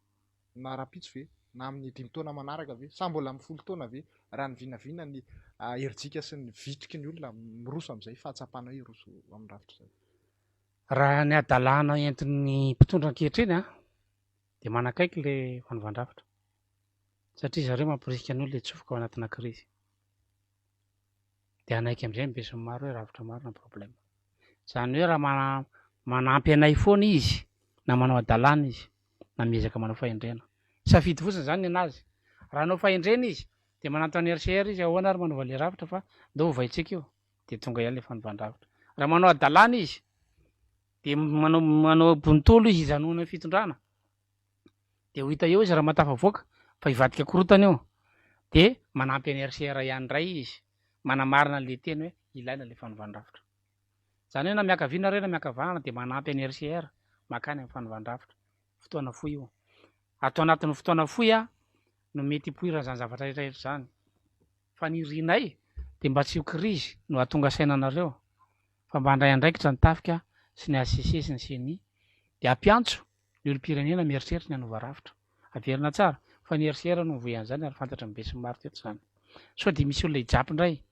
na rapitso ve na amin'ny 5 taona manaraka ve sa mbola amin'ny 10 taona ve raha ny vinavina ny herijika sy ny vitriky ny olona miroso amin'izay fahatsapana iroso amin'ny rafitra zay raha ny adalàna entin'ny mpitondra ankehitriny a de manakaiky le fanovan-drafitra satria zareo mampirisika ny olona hitsofoka ao anatina krizy de anaiky am'izay mibe sy ny maro hoe rafitra maro na problème zany hoe raha manampy anay foana izy na manao adalàna izy na miezaka manao fahendrena safidy fotsiny zany anazy raha anao fahendrena izy de manantony RCR izy ahoana ary manova le rafitra fa ndao ovaitsika io de tonga ihany le fanovan-drafitra raha manao adalàna izy de manao bontolo izy izanona fitondrana de ho hita eo izy raha matafavoaka fa hivadika korotana eo de manampy any RCR ihany ray izy manamarina le teny hoe ilaina le fanovan-drafitra zany hoe na miakaviana reo na miakavanana de manampy any RCR makany amin'ny fanovan-drafitra fotoana fohy io atao anatin'ny fotoana fohy a no mety hipoirana zany zavatra rehetrarehetra zany fa ny rinay de mba tsy ho krizy no atonga sainanareo fa mba handray andraikitra ny tafika sy ny ACC sy ny CNI de ampiantso ny olo-pirenena mieritreritra ny anova rafitra averina tsara fa ny RCR no mivoy an'izany ary fantatra ny be sy ny maro teto zany so de misy olona hijapy indray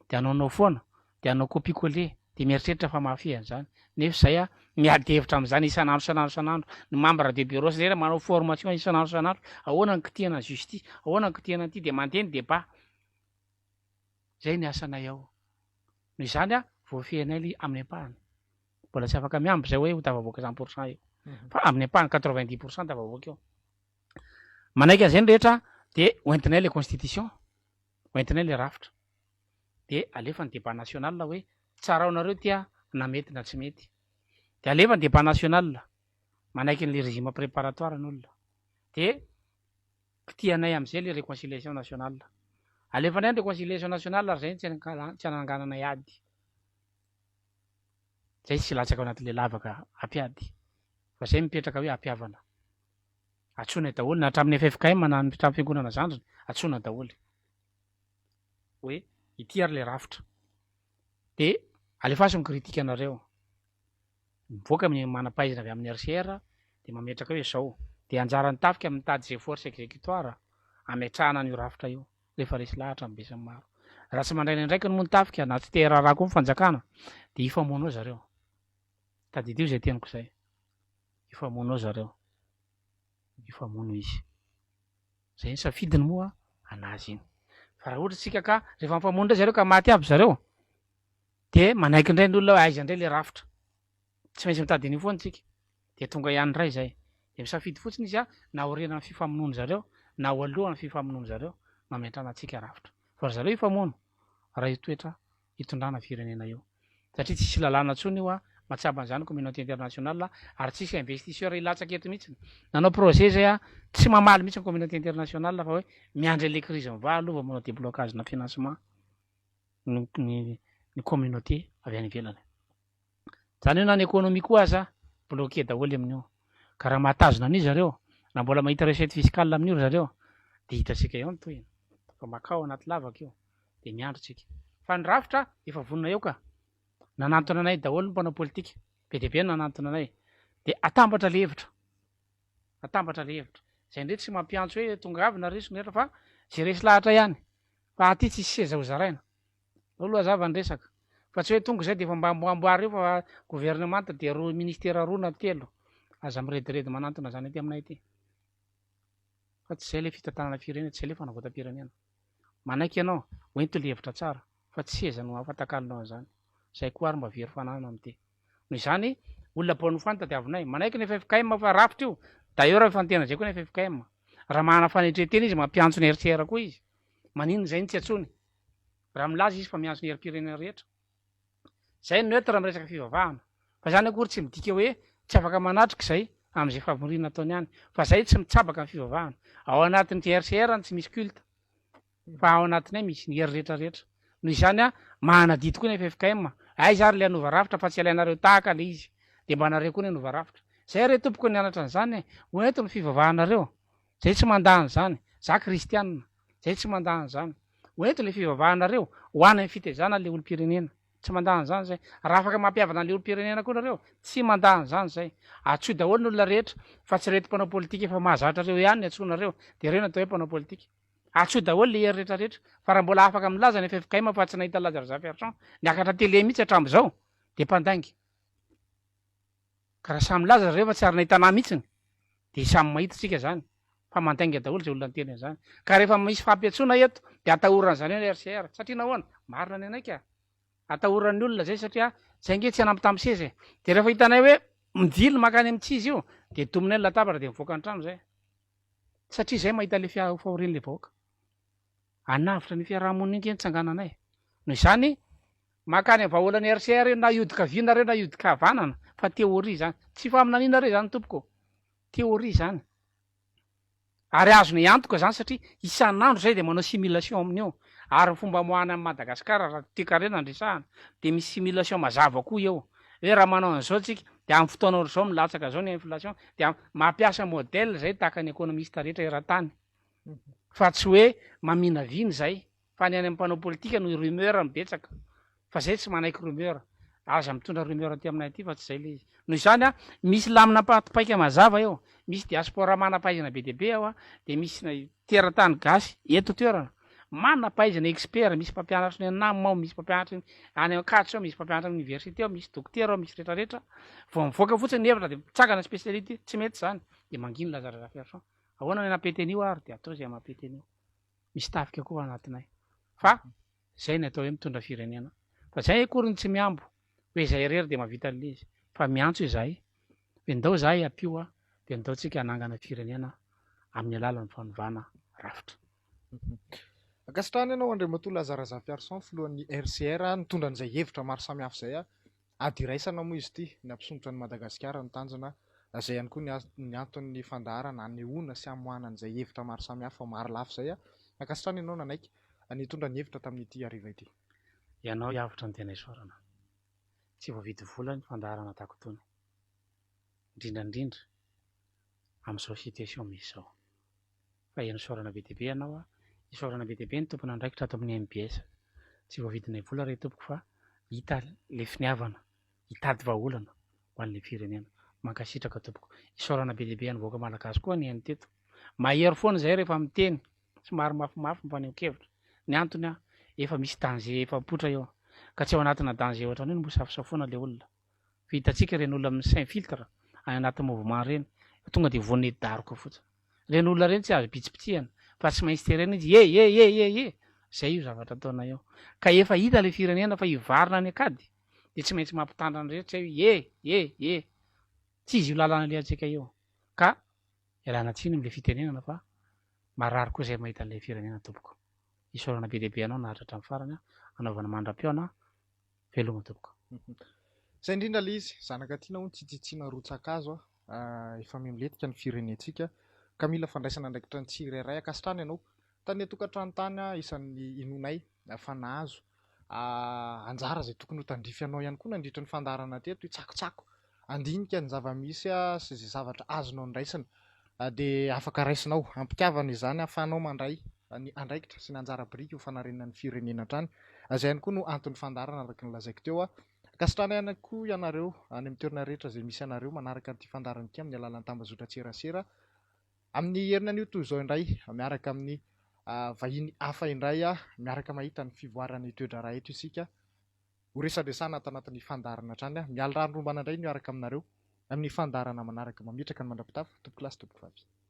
de anaonao foana de anao copie-coller de mieritreritra fa mafia an'izany nefa zay a miady hevitra amin'izany isanandro ny membre de bureau sy zay manao formation isanandro ahoana ny kitihana ny justice ahoana ny kitihana an'ity de mandeha ny débat zay ny asanay ao noho izany voafehinay amin'ny ampahany mbola tsy afaka miamby zay hoe ho tavavoaka 100% io fa amin'ny ampahany 90% tavavoaka eo manaiky an'izay ny rehetra de hoentinay le constitution hoentinay le rafitra de alefa ny débat national hoe tsara aonareo tia na mety na tsy mety de alefa ny débat national manaiky n'le régime préparatoire ny olona de kitianay am'izay le réconciliation nationale alefa nay ny réconciliation nationale ary zay tsy anangananay ady zay tsy latsaka ao anatin'le lavaka ampiady fa zay mipetraka hoe ampiavana atsona daholo na hatramin'ny FFKM na hatramin'ny fiangonana zandriny atsona daholo hoe ity ary le rafitra de alefaso ny kritika anareo mivoaka manam-pahaizana avy amin'ny RCR de mametraka hoe zao de anjaran'ny tafika mitady zay force exécutoire ametrahana an'io rafitra io rehefa resy lahatra amin'ny besany maro raha tsy mandray ndraiky ny mony tafika na tsy te raharaha koa ny fanjakana de ifamoanao zareo tadidio zay teniko zay ifamoanao zareo ifamono izy zay ny safidiny moa anazy iny fa raha ohatra tsika ka rehefa mifamono ndray zareo ka maty aby zareo de manaiky indray ny olona hoe aiza indray le rafitra tsy maintsy mitady an'io foana tsika de tonga ihany ray zay de misafidy fotsiny izy na aoriana ny fifamonoany zareo na ho alohany fifamonoany zareo mametrana atsika rafitra fa ry zareo ifamono raha itoetra hitondrana firenena io satria tsisy lalàna tsony io matsaba an'izany communauté internationale ary tsisy investisseur ilatsaky eto mihitsy nanao projet zay tsy mamaly mihitsy ny communauté internationale fa hoe miandry le crise mivalo va manao déblocage na financement ny communauté avy any ivelany zany hoe na ny économie koa aza bloqué daholo amin'io ka raha mahatazona an'izy zareo na mbola mahita recette fiscale amin'io zareo de hitatsika eo ny tohiny fa makao anaty lavaka io de miandro tsika fa ny rafitra efa vonona eo ka nanantona anay daholo ny mpanao politika be deabe nanantona anay de atambatra le hevitra zay ndray tsy mampiantso hoe tonga avy na resy netra fa zay resy lahatra ihany fa aty tsisy seza ho zaraina aloha azava ny resaka fa tsy hoe tonga zay de efa mba amboamboary io fa gouvernement de roa ministère roa na telo aza mirediredy manantona zany aty aminay ty fa tsy zay le fitantanana firenena tsy zay le fanavoatam-pirenena manaiky ianao hoento le hevitra tsara fa tsy seza no afatakalinao an'izany zay koa ary mba very fanana am'ty noho izany olona bao nofanta de avinay manaiky ny FFKM fa rafitra io d'ailleurs fantena zay koa ny FFKM raha mahana fanetretena izy mampiantso ny RCR koa izy maninona zay ny tsy atsony raha milaza izy fa miantso ny herim-pirenena rehetra zay ny neutre miresaka fivavahana fa zany akory tsy midika hoe tsy afaka manatrika zay am'izay favorina ataony ihany fa zay tsy mitsabaka ny fivavahana ao anatin'ny RCR tsy misy culte fa ao anatinay misy ny hery rehetrarehetra noho izany mahanadidy koa ny FFKM ay zary le anova rafitra fa tsy alainareo tahaka le izy de mba nareo koa ny anova rafitra zay re tompoko ny anatra an'izany hoento ny fivavahanareo zay tsy mandahany zany za kristianina zay tsy mandahany zany hoento le fivavahanareo hoany amin'ny fitezana le olo-pirenena tsy mandahany zany zay raha afaka mampiavana an'le olo-pirenena koa nareo tsy mandahany zany zay atsoy daholo ny olona rehetra fa tsy reto mpanao politika efa mahazatra reo ihany ny atsonareo de reo natao hoe mpanao politika atsoy daholo le hery rehetrarehetra fa raha mbola afaka milaza ny FFKM fa tsy nahita Lazare Zafertran niakatra tele mihitsy hatram'izao de mpandaingy ka raha samy laza zareo fa tsy ary nahitana mihitsiny de samy mahita tsika zany fa mandainga daholo zay olona nyteny an'izany ka rehefa misy fampiatsoana eto de atahorana zany hoe RCR satria nahoana marina ny anaiky atahoran'ny olona zay satria zay nge tsy anampy tamoseza de rehefa hitanay hoe midily makany am'tsy izy io de dominay ny latabatra de mivoaka ny trano zay satria zay mahita le fahorian'le vahoaka anavitra ny fiarahamonina inge nitsangananay noho izany makany vaholan'ny RCR na iodika vinareo na iodika havanana fa teoria zany tsy faminanina reo zany tompoko teoria zany ary azony iantoka zany satria isan'andro zay de manao simulation amin'io ary fomba moany amin'ny Madagasikara raha tiakarena andresahana de misy simulation mazava koa eo hoe raha manao an'izao tsika de amin'ny fotoana zao milatsaka zao ny inflation de mampiasa modèle zay tahaka ny économiste rehetra eran-tany fa tsy hoe mamina viny zay fa ny any amin'ny mpanao politika no rumeur mibetsaka fa zay tsy manaiky rumeur aza mitondra rumeur aty aminay aty fa tsy zay le izy noho izany misy lamina patipaika mazava eo misy diaspora mana-pahaizana be deabe ao de misy teratany gasy eto toerana mana-pahaizana expert misy mpampianatra ny anamo ao misy mpampianatra any Ankatso ao misy mpampianatra ny université ao misy dokotera ao misy rehetrarehetra vao mivoaka fotsiny ny hevitra de mitsangana spécialité tsy mety zany de manginy Lazare Zafertran ahoana ny anapety an'io ary de atao zay amapety an'io misy tafika koa anatinay fa Zay ny atao hoe mitondra firenena. Fa zay akory tsy miambo hoe izay rery dia mahavita an'ilay izy. Fa miantso izahay. Hoe ndao izahay ampio dia ndao tsika hanangana firenena amin'ny alalan'ny fanovana rafitra. Ankasitrahana ianao Andriamatoa Lazara Zafiarson filohan'ny RCR nitondra an'izay hevitra maro samihafa izay ady iraisana moa izy ity ny ampisongotra ny Madagasikara ny tanjona izay ihany koa ny anton'ny fandaharana anehoana sy hamoahana an'izay hevitra maro samihafa maro lafo izay ankasitrahana ianao nanaiky nitondra ny hevitra tamin'ity hariva ity. Ianao hiavitra ny tena isaorana. Tsy voavidy vola ny fandaharana tahaka itony. Indrindra amin'izao situation misy izao. Fa isaorana be dia be ianao isaorana be dia be ny tompona andraikitra ato amin'ny MBS. Tsy voavidinay vola ray tompoko fa hita ilay finiavana, hitady vahaolana ho an'ilay firenena. Mankasitraka tompoko. Isaorana be dia be an'ny vahoaka malagasy koa ny teto. Mahery foana izay rehefa miteny somary mafimafy mifaneho-kevitra. Ny antony efa misy danger efa mipoitra eo. Ka tsy ao anatina danger ohatra ny mosafosafoana ilay olona. Vitantsika ireny olona amin'ny saint filtre any anaty mouvement ireny tonga dia voan'ny daroka fotsiny. Ireny olona ireny tsy azo pitsipitsihana fa tsy maintsy terena izy zay io zavatra ataona eo. Ka efa hita ilay firenena fa hivarina any akady dia tsy maintsy mampitandra ny rehetra io tsy izy io lalana alehantsika eo. Ka ialana tsiny amin'ilay fitenenana fa marary koa izay mahita an'ilay firenena tompoko. Isaorana be dia be ianao nahatra hatramin'ny farany anaovana mandram-peona veloma tompoko. Izay indrindra ilay izy zanaka tiana hono tsy tsitsiana rotsakazo efa miletika ny firenentsika ka mila fandraisana andraikitra ny tsirairay ankasitrahana ianao tany atokantrano tany isan'ny inonay fa nahazo anjara izay tokony ho tandrify anao ihany koa nandritra ny fandaharana teto hitsakotsako andinika ny zava-misy sy izay zavatra azonao ndraisana dia afaka raisinao ampitiavana izany ahafahanao mandray ny andraikitra sy ny anjara biriky ho fanarenana ny firenena hatrany. Izay ihany koa no antony fandaharana araka ny lazaiko teo ankasitrahana ihany koa ianareo any amin'ny toerana rehetra izay misy anareo manaraka an'ity fandaharana ity amin'ny alalan'ny tambazotra tserasera amin'ny herinan'io toy izao indray miaraka amin'ny vahiny hafa indray miaraka mahita ny fivoaran'ny toetra raha eto isika ho resadresana ato anatin'ny fandaharana hatrany miala ranombana indray no miaraka aminareo amin'ny fandaharana manaraka mametraka ny mandrapitafy tompoko lasy tompoko vavy.